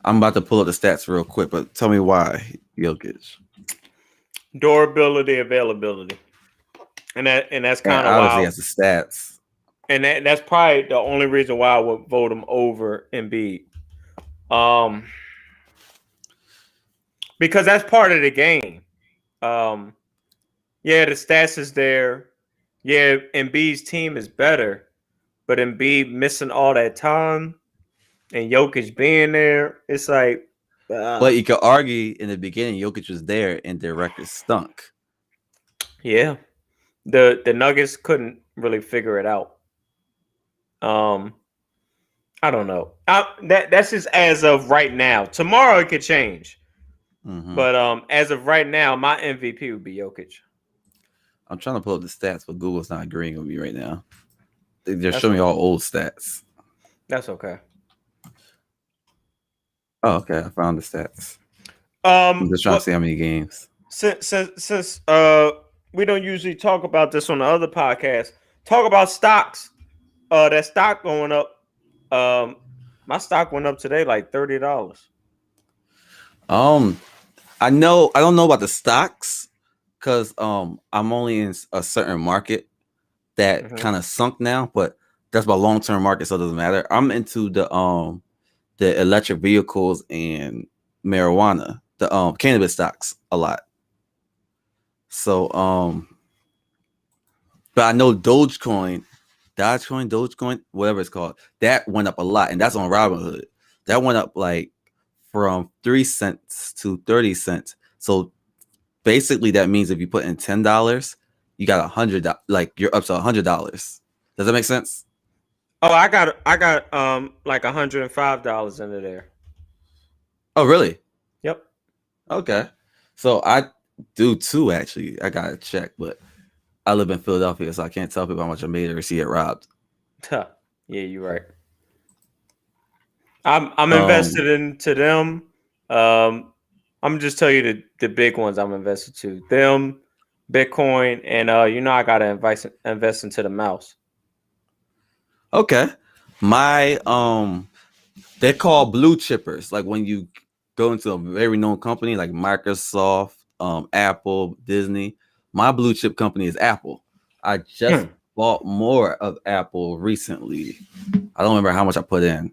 I'm about to pull up the stats real quick, but tell me why Jokic. Durability, availability, and that's kind of obviously has the stats. And that's probably the only reason why I would vote him over Embiid. Because that's part of the game. Yeah, the stats is there. Yeah, Embiid's team is better, but Embiid missing all that time and Jokic being there, it's like. But you could argue in the beginning, Jokic was there and their record stunk. Yeah, the Nuggets couldn't really figure it out. I don't know. That's just as of right now. Tomorrow it could change, Mm-hmm. but as of right now, my MVP would be Jokic. I'm trying to pull up the stats, but Google's not agreeing with me right now. They're That's showing me okay. all old stats. That's okay. Oh, okay. I found the stats. I'm just trying to What see how many games. since we don't usually talk about this on the other podcast. Talk about stocks. That stock going up. Um, my stock went up today like $30. Um, I don't know about the stocks because I'm only in a certain market that Mm-hmm. kind of sunk now, but that's my long term market, so it doesn't matter. I'm into the electric vehicles and marijuana, the cannabis stocks a lot. So but I know Dogecoin, whatever it's called, that went up a lot, and that's on Robinhood. That went up like from 3 cents to 30 cents. So basically, that means if you put in $10, you got like you're up to $100. Does that make sense? Oh, I got like $105 into there. Oh, really? Yep. Okay. So I do too. Actually, I gotta check, but I live in Philadelphia, so I can't tell people how much I made or see it robbed. Huh. Yeah, you're right. I'm Um. invested into them. Um, I'm just tell you the big ones I'm invested to them, Bitcoin, and I gotta invest into the mouse. Okay. My they're called blue chippers. Like when you go into a very known company like Microsoft, Apple, Disney. My blue chip company is Apple. I just Hmm. bought more of Apple recently. I don't remember how much I put in.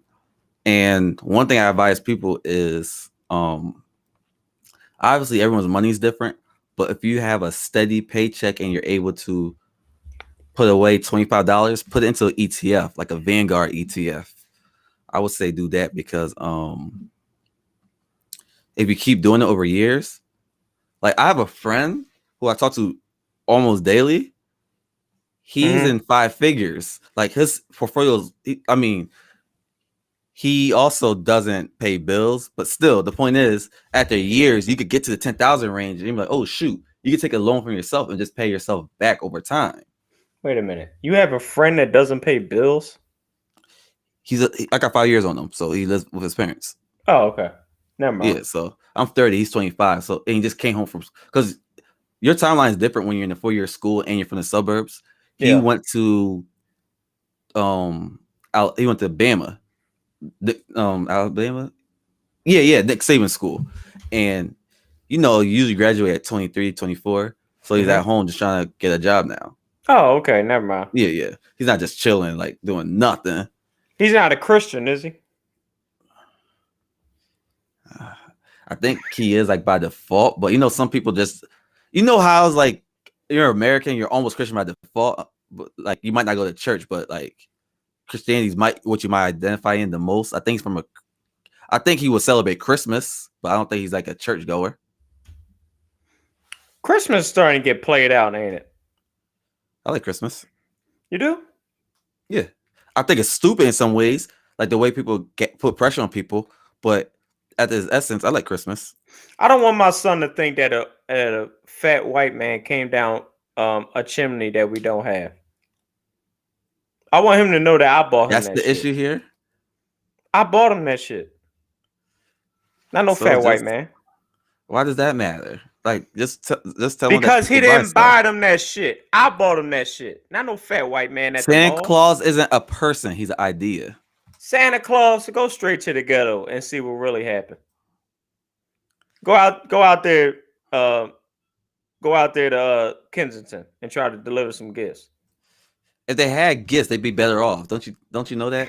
And one thing I advise people is obviously everyone's money is different, but if you have a steady paycheck and you're able to put away $25, put it into an ETF, like a Vanguard ETF. I would say do that because if you keep doing it over years, like I have a friend who I talk to almost daily. He's Mm-hmm. in five figures. Like his portfolios, I mean, he also doesn't pay bills, but still, the point is, after years, you could get to the 10,000 range, and you're like, oh shoot, you can take a loan from yourself and just pay yourself back over time. Wait a minute. You have a friend that doesn't pay bills? I got 5 years on him, so he lives with his parents. Oh, okay. Never mind. Yeah, so I'm 30, he's 25, so and he just came home from because your timeline is different when you're in a 4 year school and you're from the suburbs. He Yeah. went to he went to Bama, Alabama. Yeah, Nick Saban school. And you usually graduate at 23, 24. So he's Mm-hmm. at home just trying to get a job now. Oh, okay. Never mind. Yeah. He's not just chilling, like doing nothing. He's not a Christian, is he? I think he is like by default, but some people just how it's like you're American, you're almost Christian by default. But like you might not go to church, but like Christianity's what you might identify in the most. I think he would celebrate Christmas, but I don't think he's like a church goer. Christmas is starting to get played out, ain't it? I like Christmas. You do? Yeah. I think it's stupid in some ways, like the way people put pressure on people, but at its essence, I like Christmas. I don't want my son to think that a fat white man came down a chimney that we don't have. I want him to know that I bought him That's that the shit. issue here. I bought him that shit. Not no So fat white just man. why does that matter? Like just tell them that Because he people buy didn't stuff. buy them that shit. I bought him that shit. Not no fat white man at the Santa mall. Claus isn't a person; he's an idea. Santa Claus, go straight to the ghetto and see what really happened. Go out there, uh, go out there to Kensington and try to deliver some gifts. If they had gifts, they'd be better off. Don't you know that?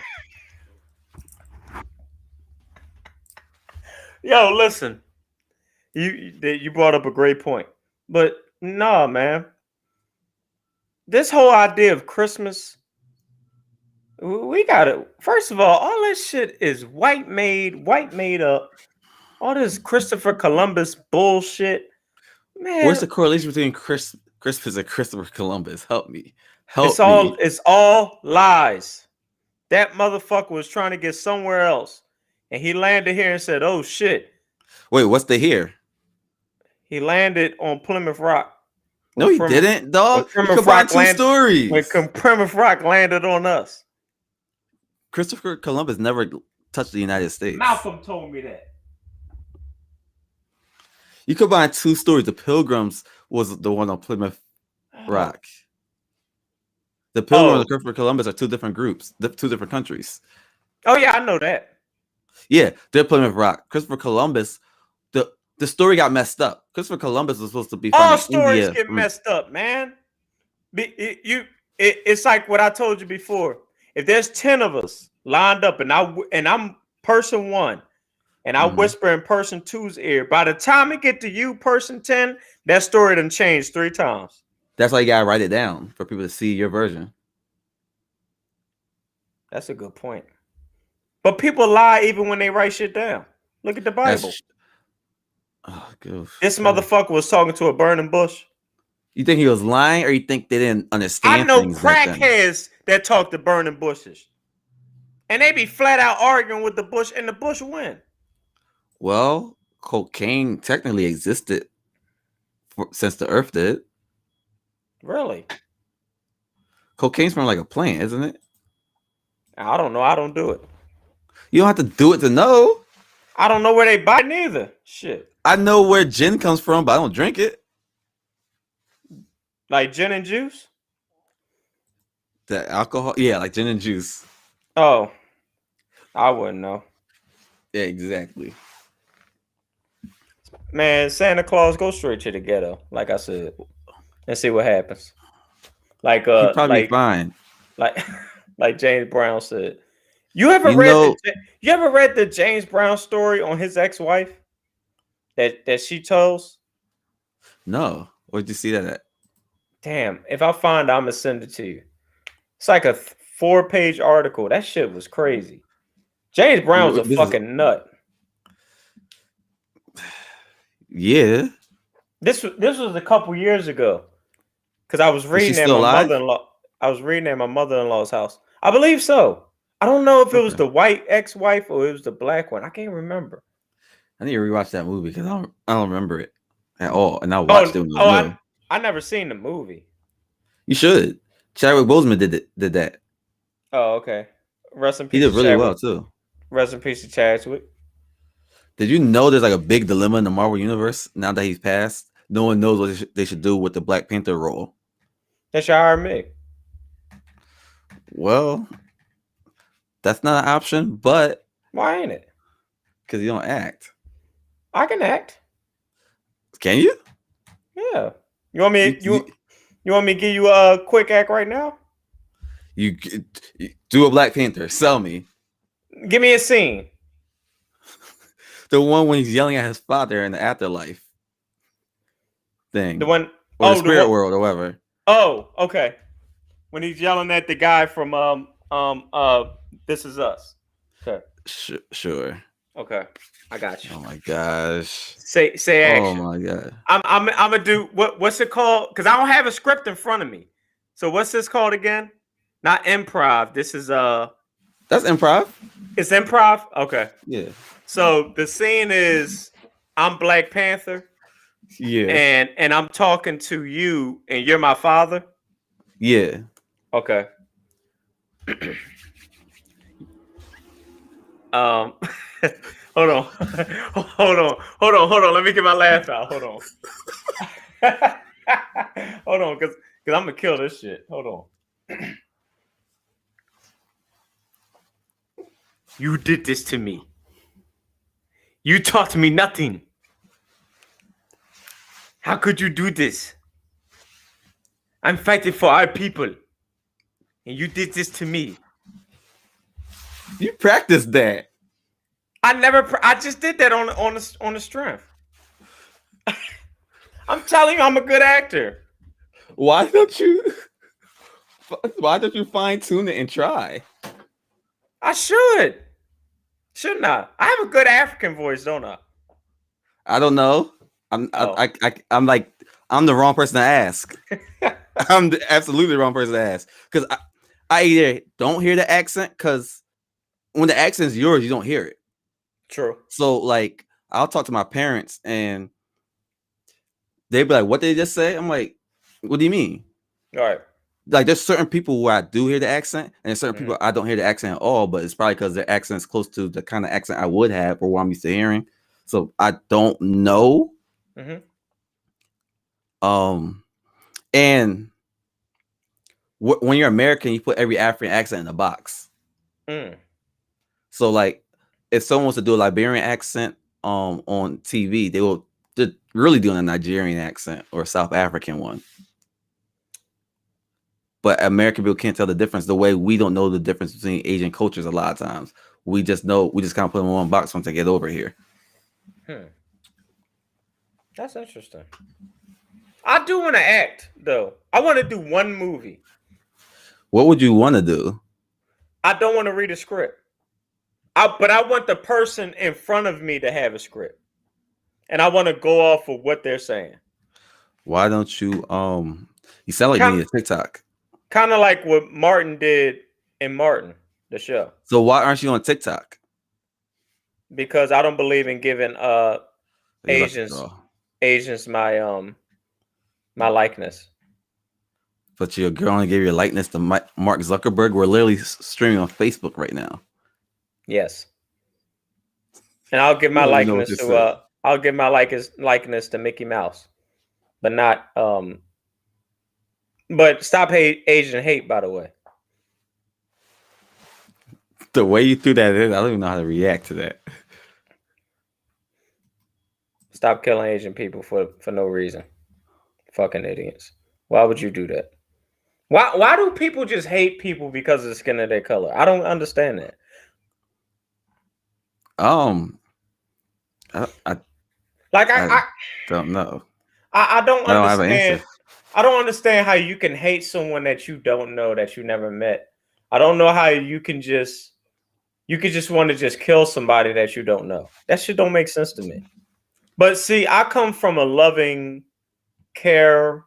Yo, listen, you brought up a great point, but no, man, this whole idea of Christmas, we got to first of all this shit is white made up. All this Christopher Columbus bullshit, Where's man. the correlation between Christmas and Christopher Columbus? Help me. It's Help all me. it's all lies. That motherfucker was trying to get somewhere else, and he landed here and said, "Oh shit." Wait, what's the here? He landed on Plymouth Rock. No, he didn't, dog. You Plymouth combined Rock two stories. When Plymouth Rock landed on us. Christopher Columbus never touched the United States. Malcolm told me that. You combine two stories. The Pilgrims was the one on Plymouth Rock. The Pilgrims and Christopher Columbus are two different groups, two different countries. Oh yeah, I know that. Yeah, they're Plymouth Rock. Christopher Columbus, the story got messed up. Christopher Columbus was supposed to be all from stories India. Get messed up, man. It's like what I told you before. If there's 10 of us lined up, and I'm person 1, and I whisper in person 2's ear, by the time it get to you, person 10, that story done changed 3 times. That's why you gotta write it down for people to see your version. That's a good point. But people lie even when they write shit down. Look at the Bible. This motherfucker was talking to a burning bush. You think he was lying, or you think they didn't understand? I know crackheads that talk to burning bushes, and they be flat out arguing with the bush, and the bush win. Well, cocaine technically existed since the earth did. Really? Cocaine's from like a plant, isn't it? I don't know. I don't do it. You don't have to do it to know. I don't know where they buy it neither. Shit. I know where gin comes from, but I don't drink it. Like gin and juice? The alcohol? Yeah, like gin and juice. Oh. I wouldn't know. Yeah, exactly. Man, Santa Claus, go straight to the ghetto, like I said, and see what happens. Like He'd probably be fine. Like James Brown said. You ever read the James Brown story on his ex-wife that she tells? No. Where'd you see that at? Damn, if I find it, I'm gonna send it to you. It's like a 4-page article. That shit was crazy. James Brown was a fucking nut. Yeah. This was a couple years ago. Because I was reading at my mother-in-law. I was reading at my mother-in-law's house. I believe so. I don't know if it was the white ex-wife or it was the black one. I can't remember. I need to rewatch that movie because I don't remember it at all. And I watched it. I never seen the movie. You should. Chadwick Boseman did that. Oh, okay. Rest in peace. He did really well too. Rest in peace to Chadwick. Did you know there's like a big dilemma in the Marvel universe now that he's passed? No one knows what they should do with the Black Panther role. They should hire me. Well, that's not an option, but why ain't it? Because you don't act. I can act. Can you? Yeah. You want me? You want me to give you a quick act right now? You do a Black Panther. Sell me. Give me a scene. The one when he's yelling at his father in the afterlife thing. The one, or the spirit world, or whatever. Oh, okay. When he's yelling at the guy from This Is Us. Okay. Sure. Okay, I got you. Oh my gosh. Say action. Oh my god. I'm gonna do what's it called? Because I don't have a script in front of me. So what's this called again? Not improv. This is That's improv. It's improv? Okay. Yeah. So the scene is I'm Black Panther. Yeah. And I'm talking to you and you're my father? Yeah. Okay. Hold on. Hold on. Let me get my laugh out. Hold on. Hold on, because I'm gonna kill this shit. Hold on. You did this to me. You taught me nothing. How could you do this? I'm fighting for our people. And you did this to me. You practiced that. I just did that on the strength. I'm telling you, I'm a good actor. Why don't you fine tune it and try? I should. Shouldn't I? I have a good African voice, don't I? I don't know. I'm the wrong person to ask. I'm the absolutely wrong person to ask because I either don't hear the accent because when the accent's yours, you don't hear it. True. So like I'll talk to my parents and they'd be like, "What did they just say?" I'm like, "What do you mean?" All right. Like there's certain people where I do hear the accent, and there's certain Mm-hmm. people I don't hear the accent at all. But it's probably because their accent's close to the kind of accent I would have or what I'm used to hearing. So I don't know. Mm-hmm. And when you're American, you put every African accent in a box. Mm. So like, if someone wants to do a Liberian accent on TV, they're really doing a Nigerian accent or a South African one. But American people can't tell the difference the way we don't know the difference between Asian cultures a lot of times. We just kind of put them in one box once they get over here. That's interesting. I do want to act, though. I want to do one movie. What would you want to do? I don't want to read a script. But I want the person in front of me to have a script. And I want to go off of what they're saying. Why don't you you sound like you need a TikTok. Kind of like what Martin did in Martin, the show. So why aren't you on TikTok? Because I don't believe in giving Asians my my likeness. But your girl only gave your likeness to Mark Zuckerberg. We're literally streaming on Facebook right now. Yes. And I'll give my likeness to Mickey Mouse. But not but stop Asian hate, by the way. The way you threw that in, I don't even know how to react to that. Stop killing Asian people for no reason. Fucking idiots. Why would you do that? Why do people just hate people because of the skin of their color? I don't understand that. I don't know. I don't understand. I don't have an answer. I don't understand how you can hate someone that you don't know, that you never met. I don't know how you could just want to just kill somebody that you don't know. That shit don't make sense to me. But see, I come from a loving, caring,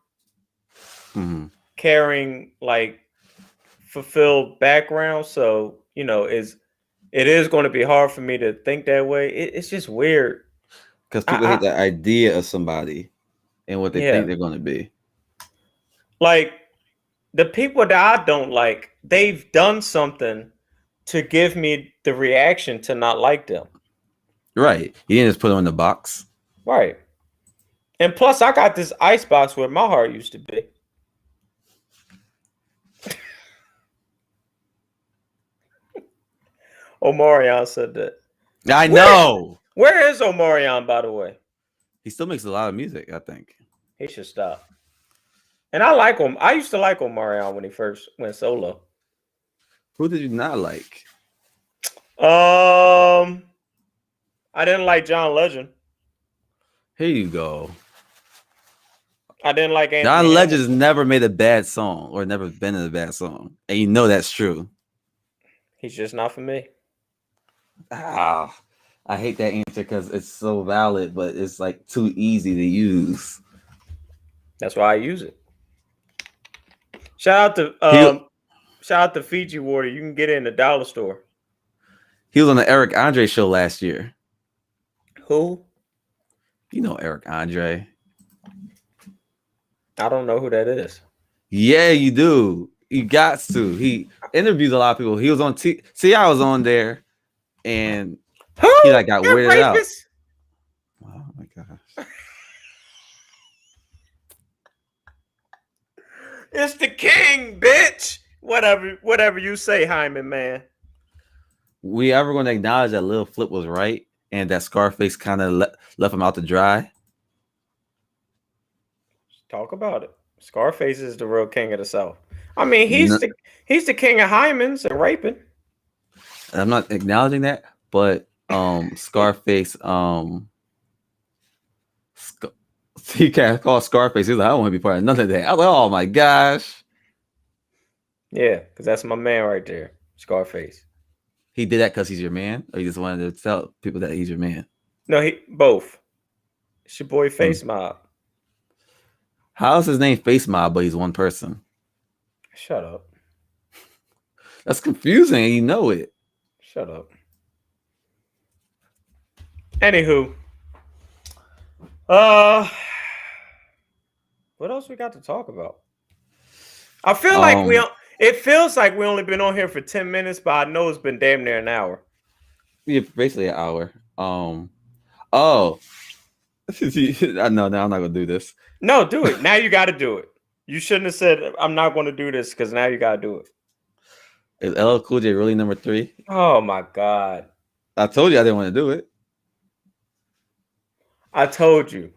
like fulfilled background. So, it is going to be hard for me to think that way. It's just weird. Because people hate the idea of somebody and what they think they're going to be. Like, the people that I don't like, they've done something to give me the reaction to not like them. Right. You didn't just put them in the box. Right. And plus, I got this icebox where my heart used to be. Omarion said that. I know. Where is Omarion, by the way? He still makes a lot of music, I think. He should stop. And I like him. I used to like Omarion when he first went solo. Who did you not like? I didn't like John Legend. Here you go. I didn't like Anthony John Legend's never made a bad song or never been in a bad song. And you know that's true. He's just not for me. I hate that answer because it's so valid, but it's like too easy to use. That's why I use it. Shout out to Fiji Water. You can get it in the dollar store. He was on the Eric Andre show last year. Who? You know Eric Andre. I don't know who that is. Yeah, you do. You got to. He interviews a lot of people. He was on I was on there, and he like got weirded out. Oh my gosh. It's the king, bitch. Whatever you say, Hyman, man. We ever going to acknowledge that Lil Flip was right and that Scarface kind of left him out to dry? Talk about it. Scarface is the real king of the South. I mean, he's the king of hymens and raping. I'm not acknowledging that, but Scarface, he can't call Scarface. He's like, I don't want to be part of none of that. I was like, oh my gosh. Yeah, because that's my man right there, Scarface. He did that because he's your man, or he just wanted to tell people that he's your man? No, both. It's your boy Face Mob. How's his name Face Mob, but he's one person? Shut up. That's confusing, and you know it. Shut up. Anywho, uh, what else we got to talk about? I feel like we. Um, It feels like we only been on here for 10 minutes, but I know it's been damn near an hour. yeah, basically an hour. Oh, I know. Now I'm not gonna do this. No, do it now. You got to do it. You shouldn't have said I'm not going to do this because now you got to do it. Is LL Cool J really number 3? Oh my god! I told you I didn't want to do it. I told you,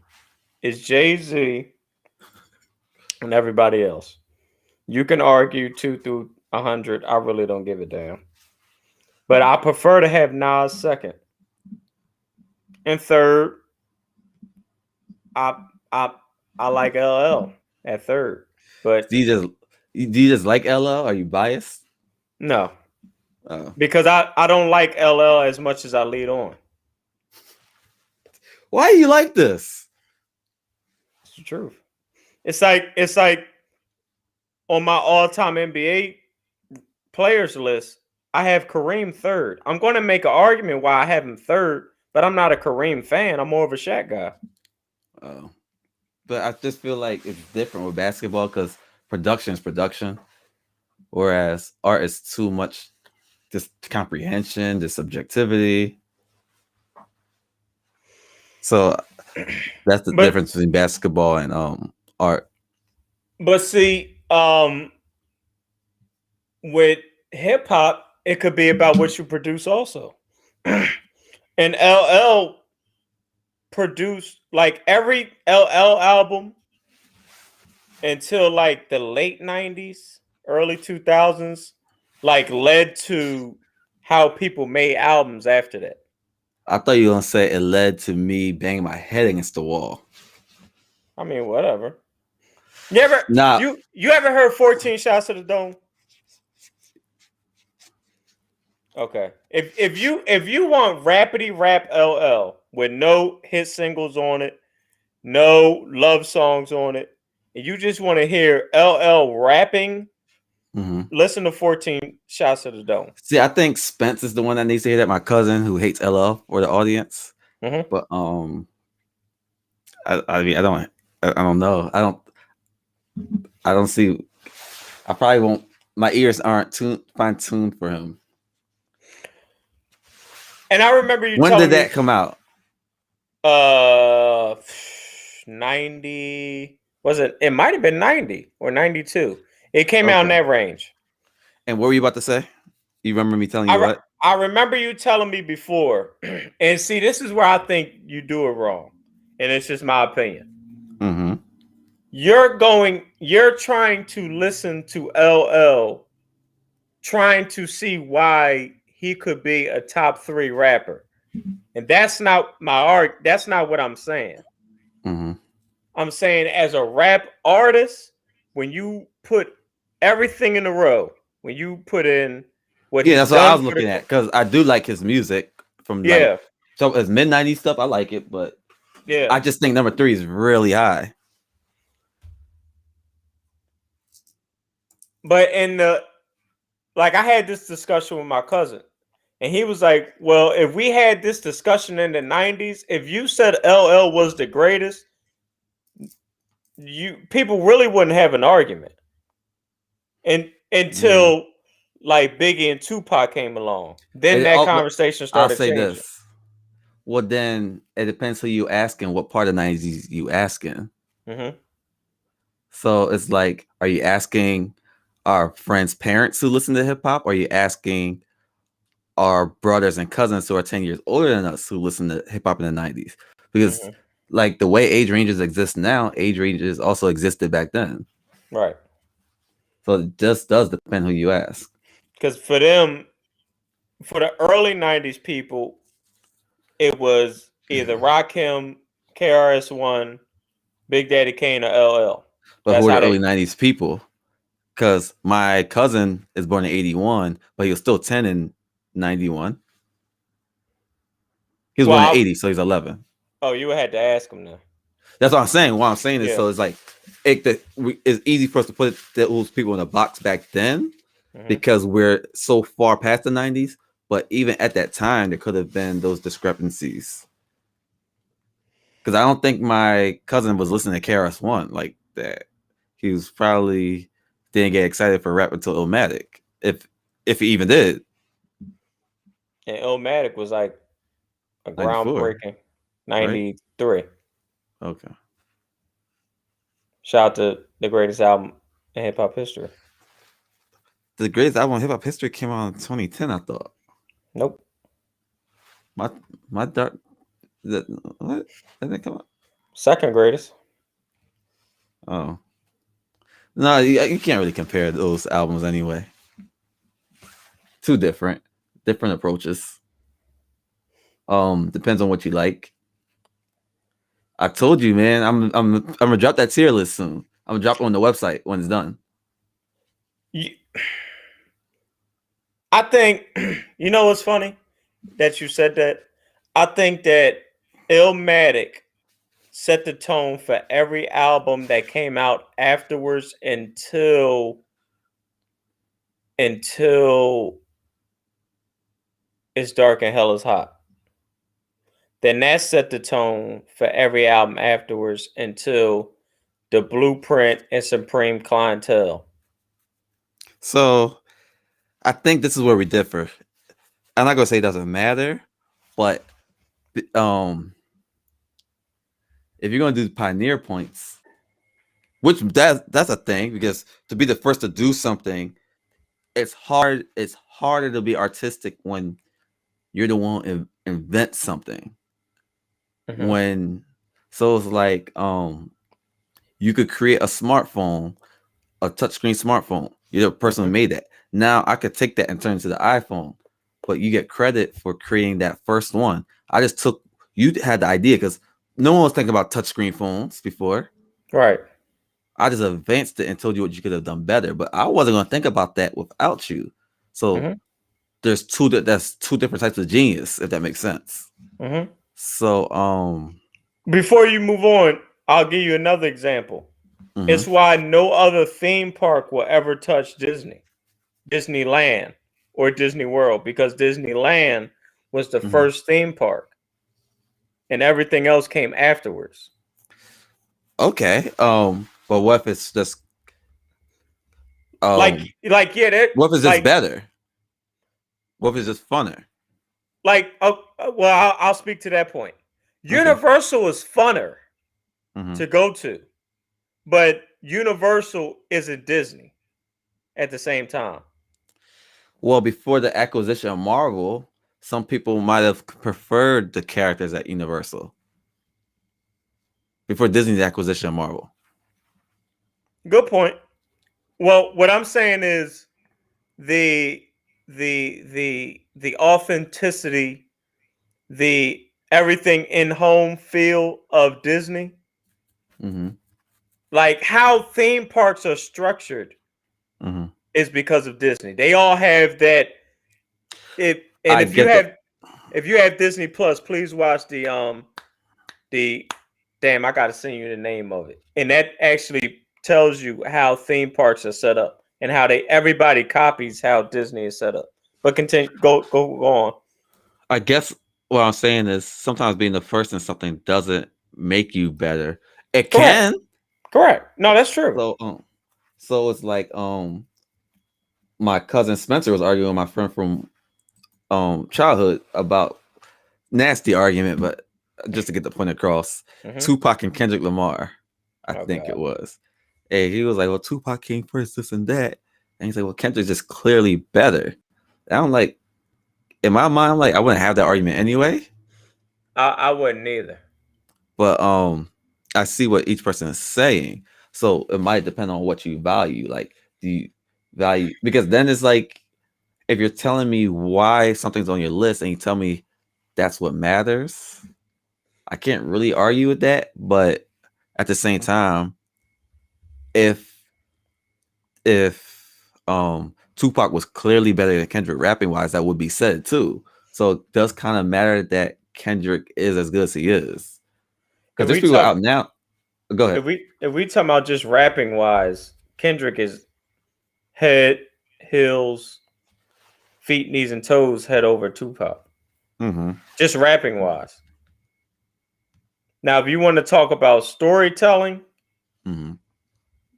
it's Jay-Z and everybody else. You can argue 2 through 100. I really don't give a damn. But I prefer to have Nas second. And third, I I I like LL at third. But Do you just like LL? Are you biased? no, Oh. because I don't like LL as much as I lead on. Why do you like this? It's the truth. It's like on my all-time NBA players list, I have Kareem third. I'm going to make an argument why I have him third, but I'm not a Kareem fan. I'm more of a Shaq guy. Oh. But I just feel like it's different with basketball because production is production, whereas art is too much just comprehension, just subjectivity. So that's the difference between basketball and art. But see, with hip hop, it could be about what you produce also. And LL produced like every LL album until like the late 90s, early 2000s, like led to how people made albums after that. I thought you were gonna say it led to me banging my head against the wall. I mean, whatever. You ever Nah. you ever heard 14 Shots to the Dome? Okay. If you want rapidy rap LL with no hit singles on it, no love songs on it, and you just want to hear LL rapping, listen to 14 Shots to the Dome. See, I think Spence is the one that needs to hear that. My cousin who hates LL or the audience. But I mean I don't know. I don't see. I probably won't. My ears aren't fine tuned for him. And I remember you. When did that come out? 90. Was it? It might have been 90 or 92. It came out in that range. And what were you about to say? You remember me telling you what? I remember you telling me before. And see, this is where I think you do it wrong. And it's just my opinion. You're trying to listen to LL, trying to see why he could be a top 3 rapper. And that's not my art. That's not what I'm saying. I'm saying as a rap artist, when you put everything in a row, when you put in what that's what I was looking at, because I do like his music from so his mid-90s stuff. I like it, but I just think number 3 is really high. But I had this discussion with my cousin, and he was like, well, if we had this discussion in the 90s, if you said LL was the greatest, people really wouldn't have an argument. And until like Biggie and Tupac came along, then that conversation started changing. This. Well, then it depends who you asking, what part of the 90s you asking. So it's like, are you asking our friends' parents who listen to hip hop? Or are you asking our brothers and cousins who are 10 years older than us who listen to hip hop in the 90s? Because like the way age ranges exist now, age ranges also existed back then. Right. So it just does depend who you ask. Because for them, for the early 90s people, it was either Rakim, KRS-One, Big Daddy Kane, or LL. But who are the early 90s people? Because my cousin is born in 81, but he was still 10 in 91. He was born in 80, so he's 11. Oh, you had to ask him now. That's what I'm saying. What I'm saying is, so it's like it's easy for us to put those people in a box back then, Hmm. because we're so far past the 90s. But even at that time, there could have been those discrepancies. Because I don't think my cousin was listening to KRS-One like that. He was probably didn't get excited for rap until Illmatic, if he even did. And Illmatic was like a 94, groundbreaking right? 93. Okay. Shout out to the greatest album in hip hop history. The greatest album in hip hop history came out in 2010, I thought. Nope. My my dark that what? That didn't come out? Second greatest. Oh. No, you can't really compare those albums anyway. Too different. Different approaches. Depends on what you like. I told you, man. I'm gonna drop that tier list soon. I'm gonna drop it on the website when it's done. I think, you know what's funny that you said that? I think that Illmatic set the tone for every album that came out afterwards until It's Dark and Hell is Hot. Then that set the tone for every album afterwards until The Blueprint and Supreme Clientele. So I think this is where we differ. I'm not gonna say it doesn't matter, but if you're gonna do pioneer points, which that's a thing because to be the first to do something, it's hard. It's harder to be artistic when you're the one to invent something. Mm-hmm. When so it's like you could create a smartphone, a touchscreen smartphone. You're the person who Mm-hmm. made that. Now I could take that and turn it to the iPhone, but you get credit for creating that first one. I just took you had the idea because no one was thinking about touchscreen phones before. Right. I just advanced it and told you what you could have done better, but I wasn't gonna think about that without you. So Mm-hmm. there's that's two different types of genius, if that makes sense. Mm-hmm. So Before you move on, I'll give you another example. mhm, It's why no other theme park will ever touch Disneyland, or Disney World, because Disneyland was the mhm. first theme park, and everything else came afterwards. Okay. But what if it's just Like, um yeah, that what if it's just better? What if it's just funner? well, I'll speak to that point. Okay. Universal is funner Hmm. to go to, but Universal isn't Disney at the same time. Well, before the acquisition of Marvel, some people might have preferred the characters at Universal before Disney's acquisition of Marvel. Good point. Well, what I'm saying is the the authenticity, the everything in home feel of Disney, Hmm. like how theme parks are structured, Hmm. is because of Disney. They all have that. And I get the. if you have Disney Plus, please watch the damn, I gotta send you the name of it. And that actually tells you how theme parks are set up and how everybody copies how Disney is set up. But continue, go on. I guess what I'm saying is sometimes being the first in something doesn't make you better. It Correct. can. Correct. No, that's true. So so it's like my cousin Spencer was arguing with my friend from childhood about nasty argument, but just to get the point across, Mm-hmm. Tupac and Kendrick Lamar, I Oh think it God. was. And he was like, "Well, Tupac came first, this and that," and he's like, "Well, Kendrick's just clearly better." And I'm like, in my mind, I'm like, I wouldn't have that argument anyway. I wouldn't either. But I see what each person is saying, so it might depend on what you value. Like, do you value because then it's like if you're telling me why something's on your list and you tell me that's what matters, I can't really argue with that. But at the same time, if Tupac was clearly better than Kendrick rapping wise, that would be said too. So it does kind of matter that Kendrick is as good as he is. Because If there's we people talk out now. Go ahead. if we talk about just rapping wise, Kendrick is head Hills, Feet, Knees, and Toes head over Tupac. Mm-hmm. Just rapping wise. Now, if you want to talk about storytelling, Mm-hmm.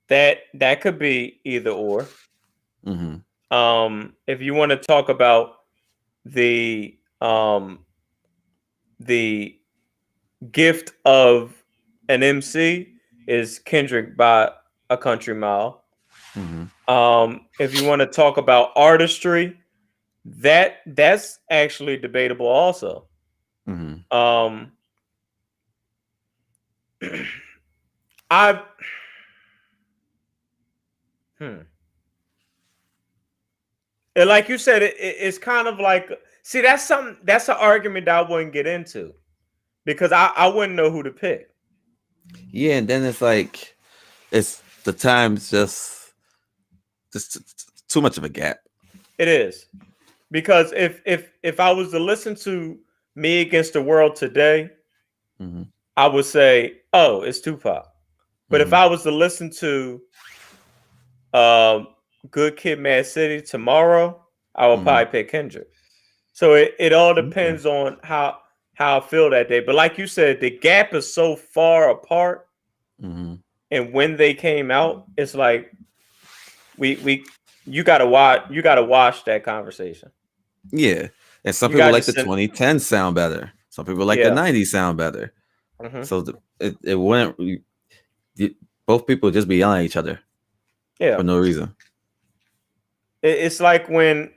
that could be either or. Mm-hmm. If you want to talk about the the gift of an MC is Kendrick by a country mile. Mm-hmm. If you want to talk about artistry, that's actually debatable also. Mm-hmm. Um, I hmm. And like you said, it's kind of like see that's an argument that I wouldn't get into because I wouldn't know who to pick. Yeah, and then it's like it's the time's just too much of a gap. It is because if I was to listen to Me Against the World today, Mm-hmm. I would say, oh, it's Tupac. But if Mm-hmm. I was to listen to um, Good Kid, Mad City tomorrow, I would Mm-hmm. probably pick Kendrick. So it all Okay. depends on how I feel that day. But like you said, the gap is so far apart, Mm-hmm. and when they came out, it's like we you gotta watch that conversation. Yeah, and some You people gotta like just the send 2010 sound better. Some people like the yeah. 90s sound better. Hmm. So it wouldn't. Both people just be yelling at each other Yeah. for no reason. It's like when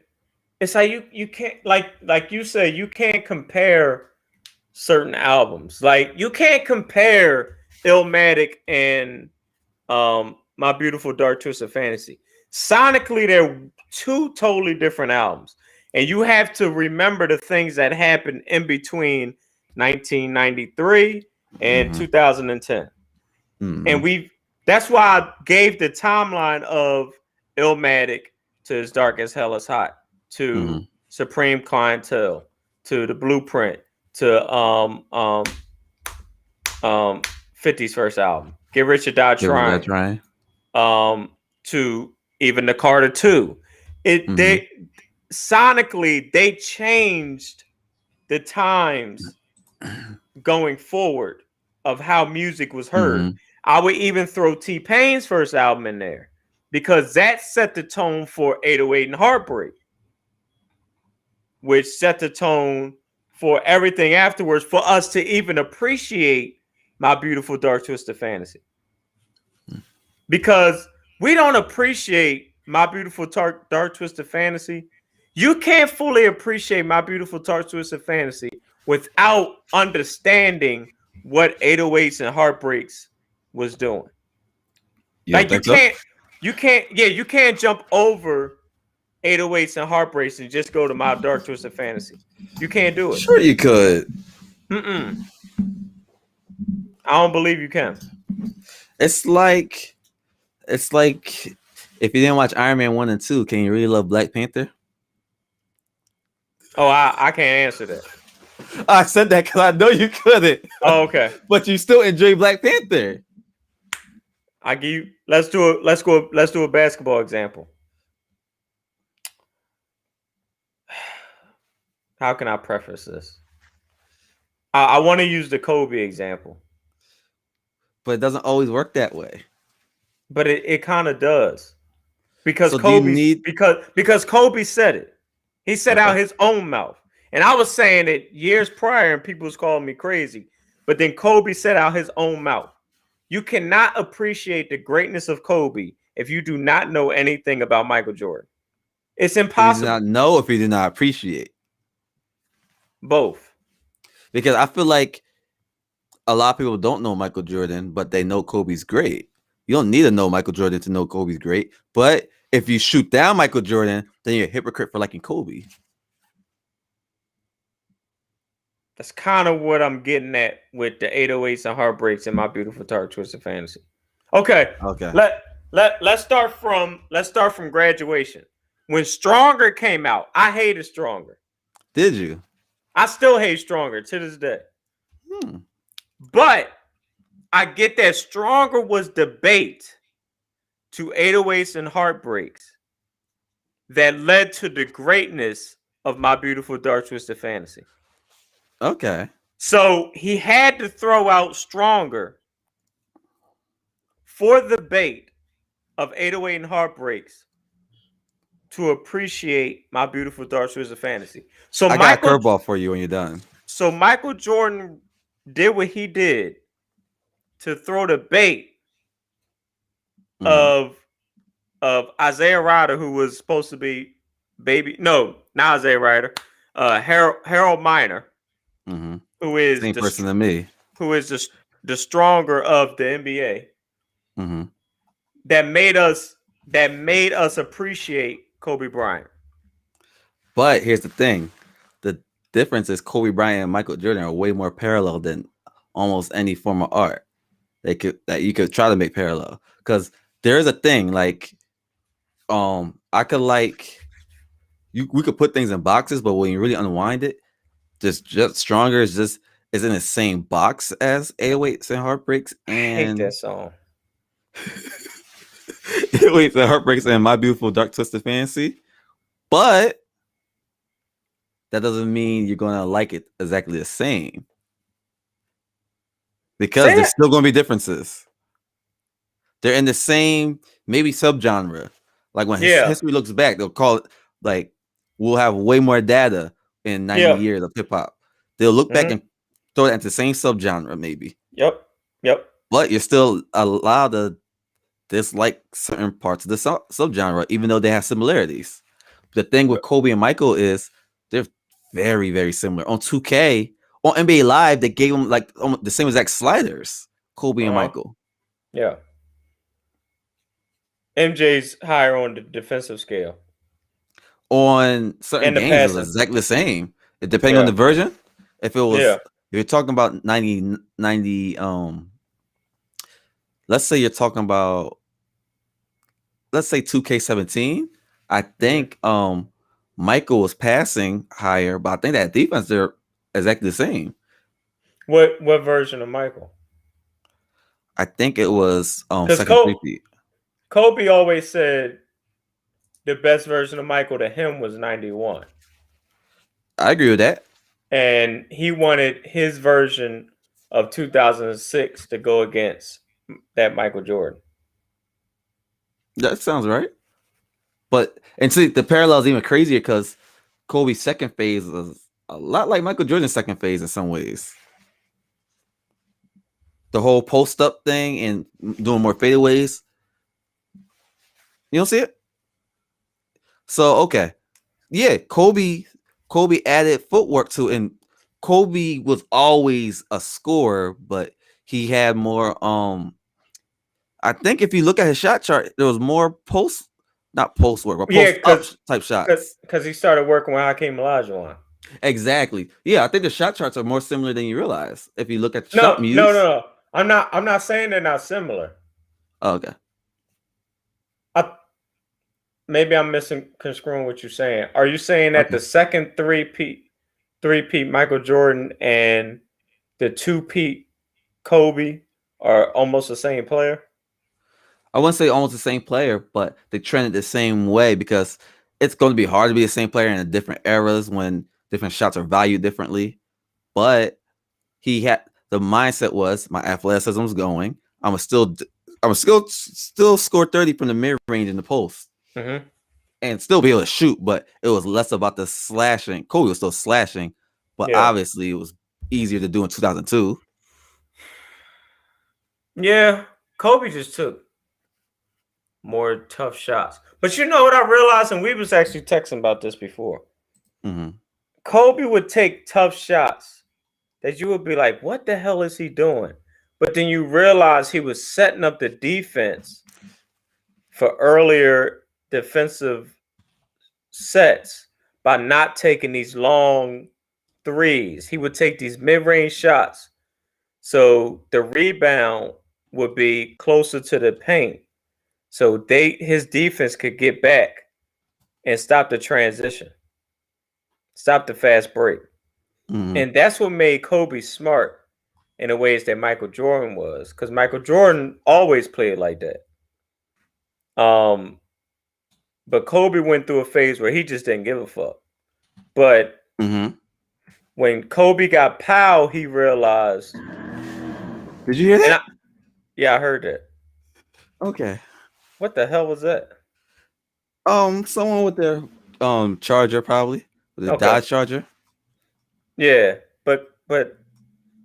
it's like you can't like you say you can't compare certain albums. Like you can't compare Illmatic and My Beautiful Dark Twisted Fantasy. Sonically, they're two totally different albums. And you have to remember the things that happened in between 1993 and Mm-hmm. 2010. Mm-hmm. And that's why I gave the timeline of Illmatic to As Dark as Hell is Hot, Mm-hmm. to Supreme Clientele, to The Blueprint, to 50's first album, Get Rich or Die Give it that Trying, try. um, to even the Carter 2. It Mm-hmm. they sonically they changed the times going forward of how music was heard. Mm-hmm. I would even throw T Pain's first album in there because that set the tone for 808 and Heartbreak, which set the tone for everything afterwards for us to even appreciate My Beautiful Dark Twisted Fantasy. Because we don't appreciate My Beautiful Dark Twisted Fantasy. You can't fully appreciate My Beautiful Dark Twisted Fantasy without understanding what 808s and Heartbreaks was doing. You don't Like think so? you can't jump over 808s and Heartbreaks and just go to My Dark Twisted Fantasy. You can't do it. Sure, you could. Mm-mm. I don't believe you can. It's like if you didn't watch Iron Man 1 and 2, can you really love Black Panther? Oh, I can't answer that. I said that because I know you couldn't. Oh, okay. But you still enjoy Black Panther. I give you. Let's do a basketball example. How can I preface this? I want to use the Kobe example, But it doesn't always work that way. but it kind of does because So do you need because Kobe said it. He said okay. out his own mouth, and I was saying it years prior, and people was calling me crazy. But then Kobe said out his own mouth, "You cannot appreciate the greatness of Kobe if you do not know anything about Michael Jordan. It's If you do not impossible." know, if you do not appreciate. Both. Because I feel like a lot of people don't know Michael Jordan, but they know Kobe's great. You don't need to know Michael Jordan to know Kobe's great. But if you shoot down Michael Jordan, then you're a hypocrite for liking Kobe. That's kind of what I'm getting at with the 808s and Heartbreaks and My Beautiful Dark Twisted Fantasy. Okay, Okay. let's start from Graduation. When Stronger came out, I hated Stronger. Did you? I still hate Stronger to this day. Hmm. But I get that Stronger was debate to 808s and Heartbreaks. that led to the greatness of My Beautiful Dark Twisted Fantasy. Okay. So he had to throw out stronger for the bait of 808 and Heartbreaks to appreciate My Beautiful Dark Twisted Fantasy. So I got a Michael, curveball for you when you're done. so Michael Jordan did what he did to throw the bait Mm-hmm. of Isaiah Ryder, who was supposed to be not Isaiah Ryder, Harold Miner, Mm-hmm. who is Same person to me. the stronger of the NBA, Mm-hmm. that made us appreciate Kobe Bryant. But here's the thing: the difference is Kobe Bryant and Michael Jordan are way more parallel than almost any form of art that you could try to make parallel. Because there is a thing like I could like we could put things in boxes, but when you really unwind it, just stronger is in the same box as 808s and Heartbreaks I hate that and song. 808s and Heartbreaks and My Beautiful Dark Twisted Fantasy. But that doesn't mean you're gonna like it exactly the same. Because Say there's that. still gonna be differences. They're in the same maybe subgenre. Like when Yeah. history looks back, they'll call it like we'll have way more data in 90 Yeah. years of hip hop. They'll look back Mm-hmm. and throw it into the same subgenre, maybe. Yep. Yep. But you're still allowed to dislike certain parts of the subgenre, even though they have similarities. The thing with Kobe and Michael is they're very, very similar. On 2K, on NBA Live, they gave them like the same exact sliders, Kobe and Uh-huh. Michael. Yeah. MJ's higher on the defensive scale. On certain And the games, it was passing. exactly the same. Depending on Yeah. the version. If it was, Yeah. if you're talking about 90, let's say you're talking about, let's say 2K17, I Mm-hmm. think Michael was passing higher, but I think that defense they're exactly the same. What version of Michael? I think it was Because second three-peat. Kobe always said the best version of Michael to him was 91. I agree with that. And he wanted his version of 2006 to go against that Michael Jordan. That sounds right. But and see the parallel is even crazier because Kobe's second phase was a lot like Michael Jordan's second phase in some ways. The whole post up thing and doing more fadeaways. You don't see it? So okay. Yeah, Kobe added footwork to it, and Kobe was always a scorer, but he had more I think if you look at his shot chart, there was more not post work, but Yeah, post up type shots. because he started working with Hakeem Olajuwon. Exactly. Yeah, I think the shot charts are more similar than you realize. If you look at the shot No, no, no, muse. no. I'm not saying they're not similar. Oh, okay. I maybe I'm misconstruing what you're saying. Are you saying that Okay. the second three-peat Michael Jordan and the two-peat Kobe are almost the same player? I wouldn't say almost the same player, but they trended the same way because it's going to be hard to be the same player in the different eras when different shots are valued differently. But he had the mindset was my athleticism was going. I'm still score 30 from the mid range in the post Mm-hmm. and still be able to shoot, but it was less about the slashing. Kobe was still slashing, but Yeah. obviously it was easier to do in 2002. Yeah. Kobe just took more tough shots. But you know what I realized, and we was actually texting about this before. Mm-hmm. Kobe would take tough shots that you would be like, what the hell is he doing? But then you realize he was setting up the defense for earlier defensive sets by not taking these long threes. He would take these mid-range shots. So the rebound would be closer to the paint. So his defense could get back and stop the transition, stop the fast break. Mm-hmm. And that's what made Kobe smart in the ways that Michael Jordan was, because Michael Jordan always played like that. But Kobe went through a phase where he just didn't give a fuck. But Mm-hmm. when Kobe got Powell, he realized. Did you hear And that? yeah, I heard that. Okay. What the hell was that? Someone with their charger probably with a Okay. Dodge Charger. Yeah, but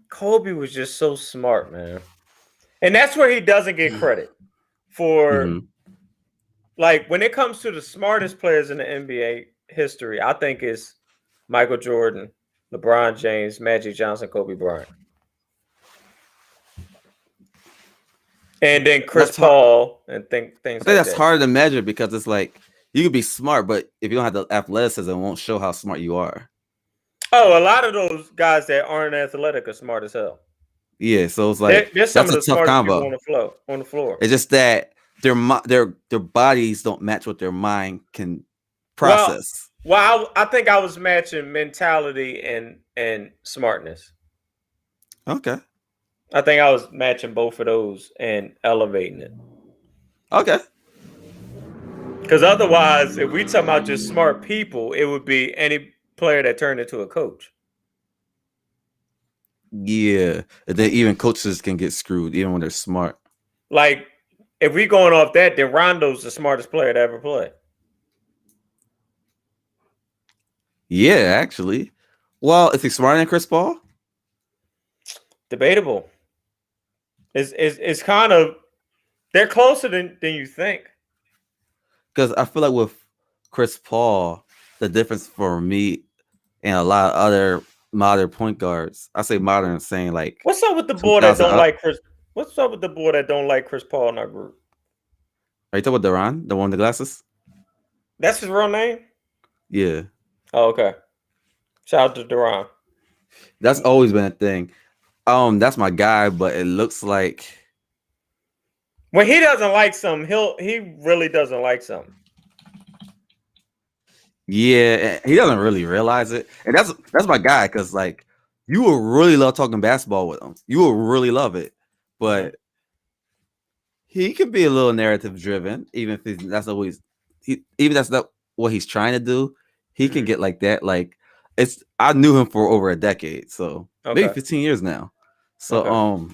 Kobe was just so smart, man. And that's where he doesn't get credit for, Mm-hmm. like, when it comes to the smartest players in the NBA history, I think it's Michael Jordan, LeBron James, Magic Johnson, Kobe Bryant. And then Chris That's hard. Paul and I things think like that's that. hard to measure because it's like you could be smart, but if you don't have the athleticism, it won't show how smart you are. Oh, a lot of those guys that aren't athletic are smart as hell. Yeah, so it's They're, like they're some that's of a the tough smartest people combo. on the floor. It's just that their bodies don't match what their mind can Well, process. I think I was matching mentality and smartness. Okay. I think I was matching both of those and elevating it. Okay. Because otherwise, if we talk about just smart people, it would be any player that turned into a coach. Yeah. And then even coaches can get screwed even when they're smart. Like, if we going off that, then Rondo's the smartest player to ever play. Yeah, actually. Well, is he smarter than Chris Paul? Debatable. It's kind of, they're closer than you think. Because I feel like with Chris Paul, the difference for me and a lot of other modern point guards, I say modern saying like What's up with the boy that 2000 don't up. like Chris? What's up with the boy that don't like Chris Paul in our group? Are you talking about Duran, the one with the glasses? That's his real name? Yeah. Oh, okay. Shout out to Duran. That's always been a thing. That's my guy, but it looks like When he doesn't like something, he really doesn't like something. yeah, he doesn't really realize it. And that's my guy, because like you will really love talking basketball with him. You will really love it. But he can be a little narrative driven, even if that's always even that's not what he's trying to do. He can get like that. Like I knew him for over a decade, so maybe Okay. 15 years now. So Okay.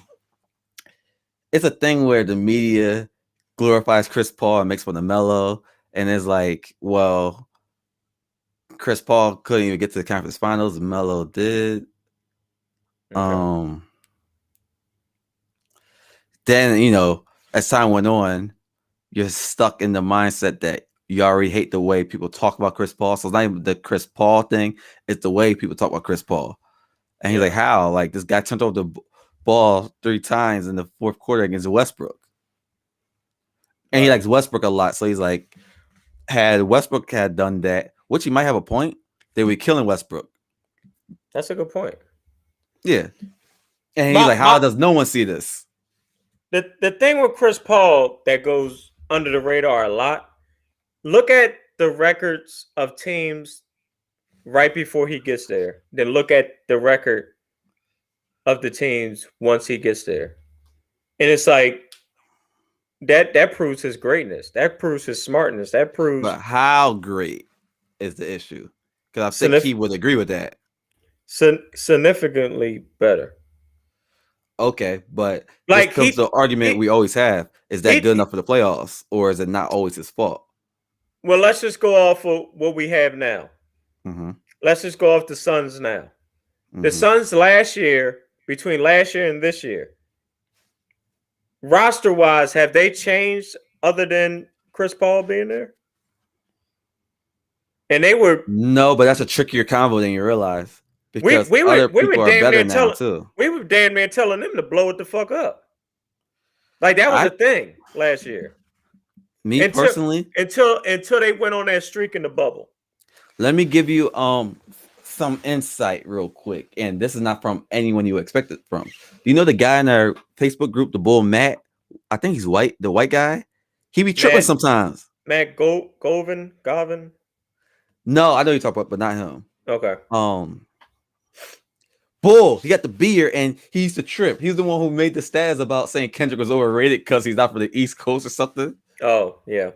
it's a thing where the media glorifies Chris Paul and makes fun of Melo, and it's like, well, Chris Paul couldn't even get to the conference finals. Melo did. Okay. Then as time went on, you're stuck in the mindset that you already hate the way people talk about Chris Paul. So it's not even the Chris Paul thing; it's the way people talk about Chris Paul. And he's like, "How? Like this guy turned over the ball 3 times in the fourth quarter against Westbrook." And he likes Westbrook a lot, so he's like, had Westbrook had done that, which he might have a point, they would be killing Westbrook. That's a good point. Yeah. And he's like, how does no one see this? The thing with Chris Paul that goes under the radar a lot, look at the records of teams right before he gets there. Then look at the record of the teams once he gets there. And it's like that proves his greatness. That proves his smartness. That proves But how great is the issue? Because I think he would agree with that. Significantly better. Okay, but this Like comes to the argument we always have. Is that good enough for the playoffs, or is it not always his fault? Well, let's just go off of what we have now. Mm-hmm. Let's just go off the Suns now. Mm-hmm. The Suns last year, between last year and this year, roster-wise, have they changed other than Chris Paul being there? And they were no, but that's a trickier combo than you realize. Because other people are better now too. We were damn near telling them to blow it the fuck up. Like that was a thing last year. Me personally, until they went on that streak in the bubble. Let me give you some insight real quick, and this is not from anyone you expect it from. Do you know the guy in our Facebook group, the bull Matt? I think he's white. The white guy. He be tripping sometimes. Matt Govin. No, I know you talk about, but not him. Okay. Bull, he got the beard and he used to trip. He's the one who made the stats about saying Kendrick was overrated because he's not from the East Coast or something. Oh, yeah.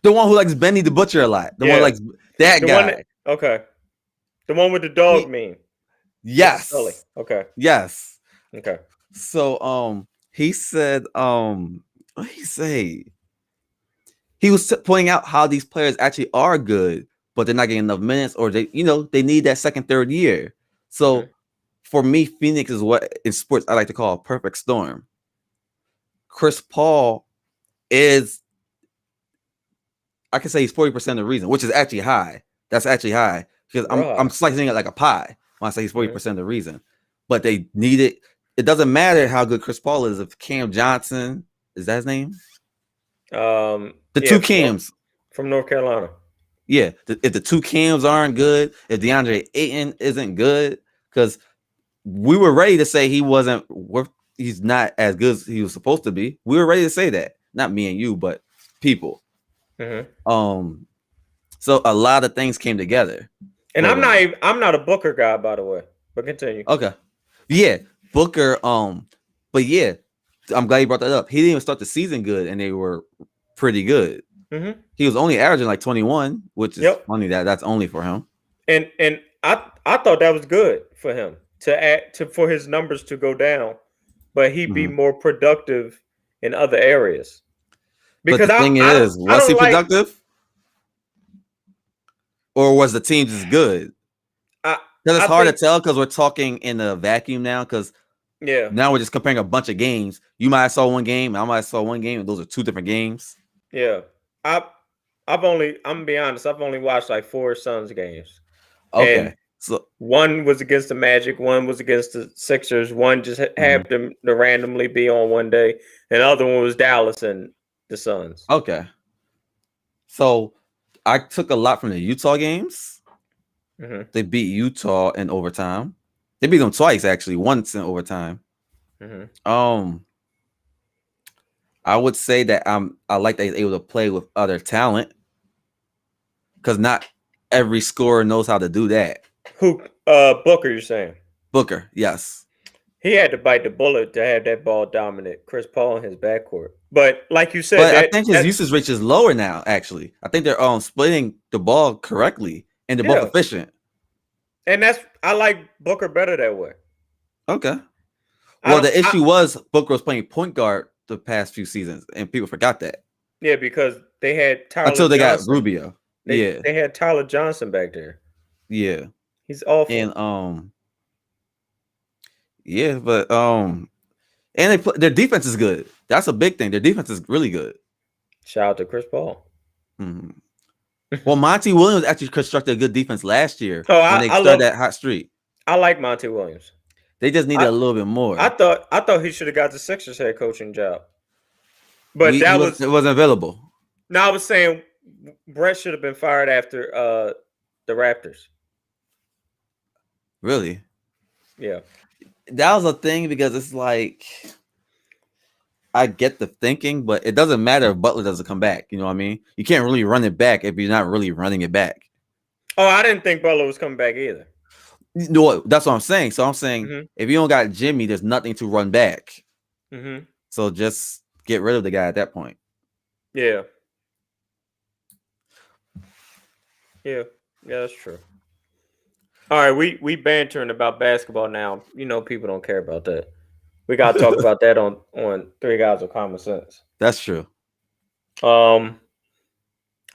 The one who likes Benny the Butcher a lot. The one who Yeah, likes that the one. That, guy. okay, the one with the dog He, meme. Mr. Sully. yes. Okay. Yes. Okay. So he said what did he say? He was pointing out how these players actually are good, but they're not getting enough minutes, or they need that second, third year. So for me, Phoenix is what in sports I like to call a perfect storm. Chris Paul is, I can say he's 40% of the reason, which is actually high. That's actually high because I'm slicing it like a pie when I say he's 40% of the reason. But they need it. It doesn't matter how good Chris Paul is if Cam Johnson, is that his name? The two Cams from North Carolina. Yeah, if the two Cams aren't good, if DeAndre Ayton isn't good, because we were ready to say he's not as good as he was supposed to be. We were ready to say that, not me and you, but people. So a lot of things came together. And I'm not a Booker guy, by the way. But continue. Okay, yeah, Booker. But yeah, I'm glad you brought that up. He didn't even start the season good, and they were pretty good. He was only averaging like 21, which is funny that's only for him. And I thought that was good for him for his numbers to go down, but he'd be more productive in other areas. Because but the thing is, was he productive? Or was the team just good? Because it's hard to tell because we're talking in a vacuum now. Because now we're just comparing a bunch of games. You might have saw one game, I might have saw one game, and those are two different games. Yeah, I'm gonna be honest. I've only watched like 4 Suns games. Okay, and so one was against the Magic, one was against the Sixers, one just happened to randomly be on one day, and the other one was Dallas and the Suns. Okay, so I took a lot from the Utah games. They beat Utah in overtime. They beat them twice, actually, once in overtime. I would say that I like that he's able to play with other talent because not every scorer knows how to do that. Who, Booker? You're saying Booker? Yes. He had to bite the bullet to have that ball dominant Chris Paul in his backcourt. But like you said, but I think his usage rate is lower now. Actually, I think they're splitting the ball correctly and they're both efficient. And I like Booker better that way. Okay. Well, the issue was Booker was playing point guard the past few seasons, and people forgot that. Yeah, because they had Tyler until they got Rubio. They had Tyler Johnson back there. Yeah, he's awful. And yeah, but and their defense is good. That's a big thing. Their defense is really good. Shout out to Chris Paul. Well, Monty Williams actually constructed a good defense last year when they started that hot streak. I like Monty Williams. They just needed a little bit more. I thought he should have got the Sixers head coaching job, but it wasn't available. No, I was saying Brett should have been fired after the Raptors. Really? Yeah. That was a thing because it's like I get the thinking, but it doesn't matter if Butler doesn't come back. You know what I mean? You can't really run it back if you're not really running it back. Oh, I didn't think Butler was coming back either. No, that's what I'm saying. So I'm saying if you don't got Jimmy, there's nothing to run back. So just get rid of the guy at that point. Yeah. Yeah, that's true. All right, we bantering about basketball now. You know, people don't care about that. We gotta talk about that on Three Guys with Common Sense. That's true. I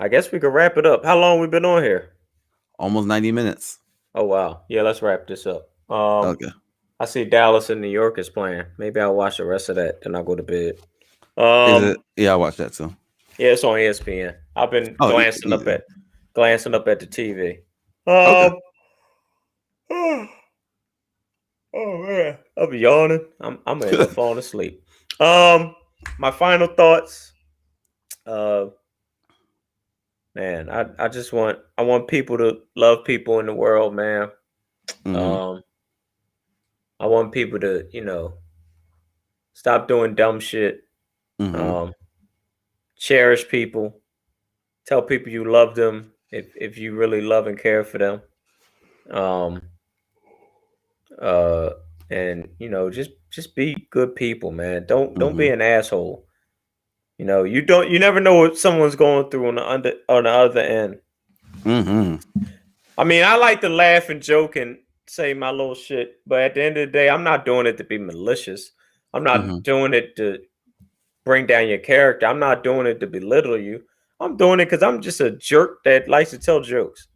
guess we could wrap it up. How long we been on here? Almost 90 minutes. Oh wow. Yeah, let's wrap this up. Okay. I see Dallas and New York is playing. Maybe I'll watch the rest of that, then I'll go to bed. Yeah, I watch that too. Yeah, it's on ESPN. I've been glancing up at the TV. Okay. Oh man, I'll be yawning. I'm gonna end up falling asleep. My final thoughts. Man, I want people to love people in the world, man. I want people to, stop doing dumb shit. Cherish people. Tell people you love them if you really love and care for them. And just be good people, man. Don't be an asshole. You never know what someone's going through on the other end. Mm-hmm. I mean, I like to laugh and joke and say my little shit, but at the end of the day, I'm not doing it to be malicious. I'm Mm-hmm. not doing it to bring down your character. I'm not doing it to belittle you. I'm doing it because I'm just a jerk that likes to tell jokes.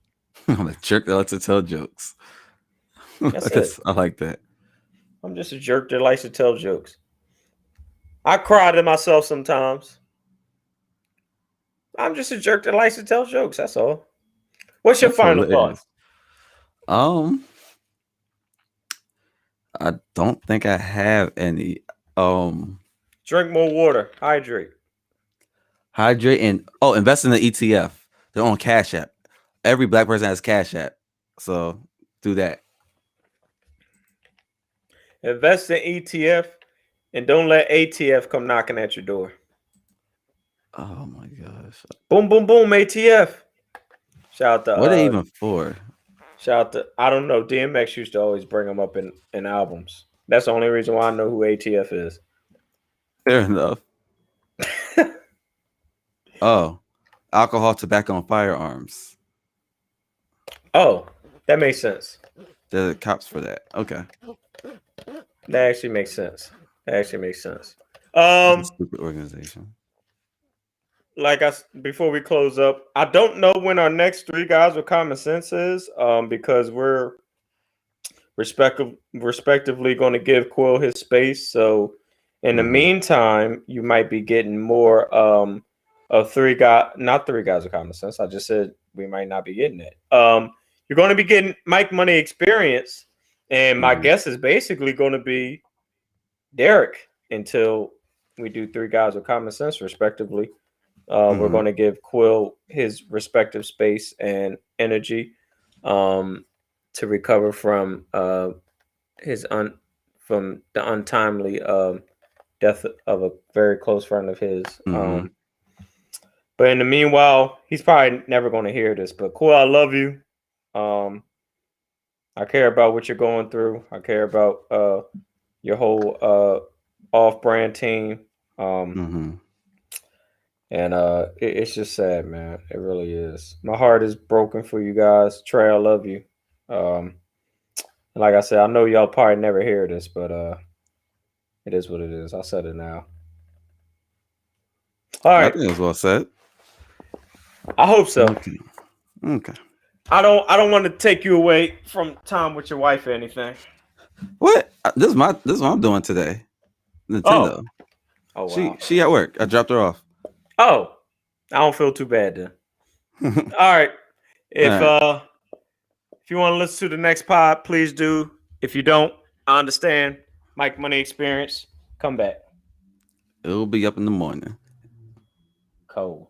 I'm a jerk that likes to tell jokes. That's it. I like that. I'm just a jerk that likes to tell jokes. I cry to myself sometimes. I'm just a jerk that likes to tell jokes. That's all. What's your That's final thought? hilarious. Um, I don't think I have any. Um, Drink more water. Hydrate. Hydrate and invest in the ETF. They're on Cash App. Every black person has Cash App, so do that. Invest in ETF and don't let ATF come knocking at your door. Oh my gosh, Boom, boom, boom, ATF. Shout out to what are they even for? I don't know. DMX used to always bring them up in albums. That's the only reason why I know who ATF is. Fair enough. Oh, alcohol, tobacco, and firearms. Oh, that makes sense. There's cops for that. Okay, That actually makes sense. That actually makes sense. it's a stupid organization. Before we close up, I don't know when our next three guys with common sense is, because we're respectively going to give Quill his space. So in the meantime, you might be getting more of not three guys with common sense. I just said we might not be getting it. You're going to be getting Mike Money Experience, and my guess is basically going to be Derek until we do three guys with common sense, respectively. We're going to give Quill his respective space and energy to recover from from the untimely death of a very close friend of his. But in the meanwhile, he's probably never going to hear this. But Quill, I love you. I care about what you're going through. I care about your whole off-brand team. And it's just sad, man. It really is. My heart is broken for you guys. Trey, I love you. Like I said, I know y'all probably never hear this, but it is what it is. I said it now. All right. I think it was well said. I hope so. Okay. I don't want to take you away from time with your wife or anything. What? This is what I'm doing today. Nintendo. Oh wow. She at work. I dropped her off. Oh, I don't feel too bad then. All right. If you want to listen to the next pod, please do. If you don't, I understand. Mike Money Experience. Come back. It'll be up in the morning. Cold.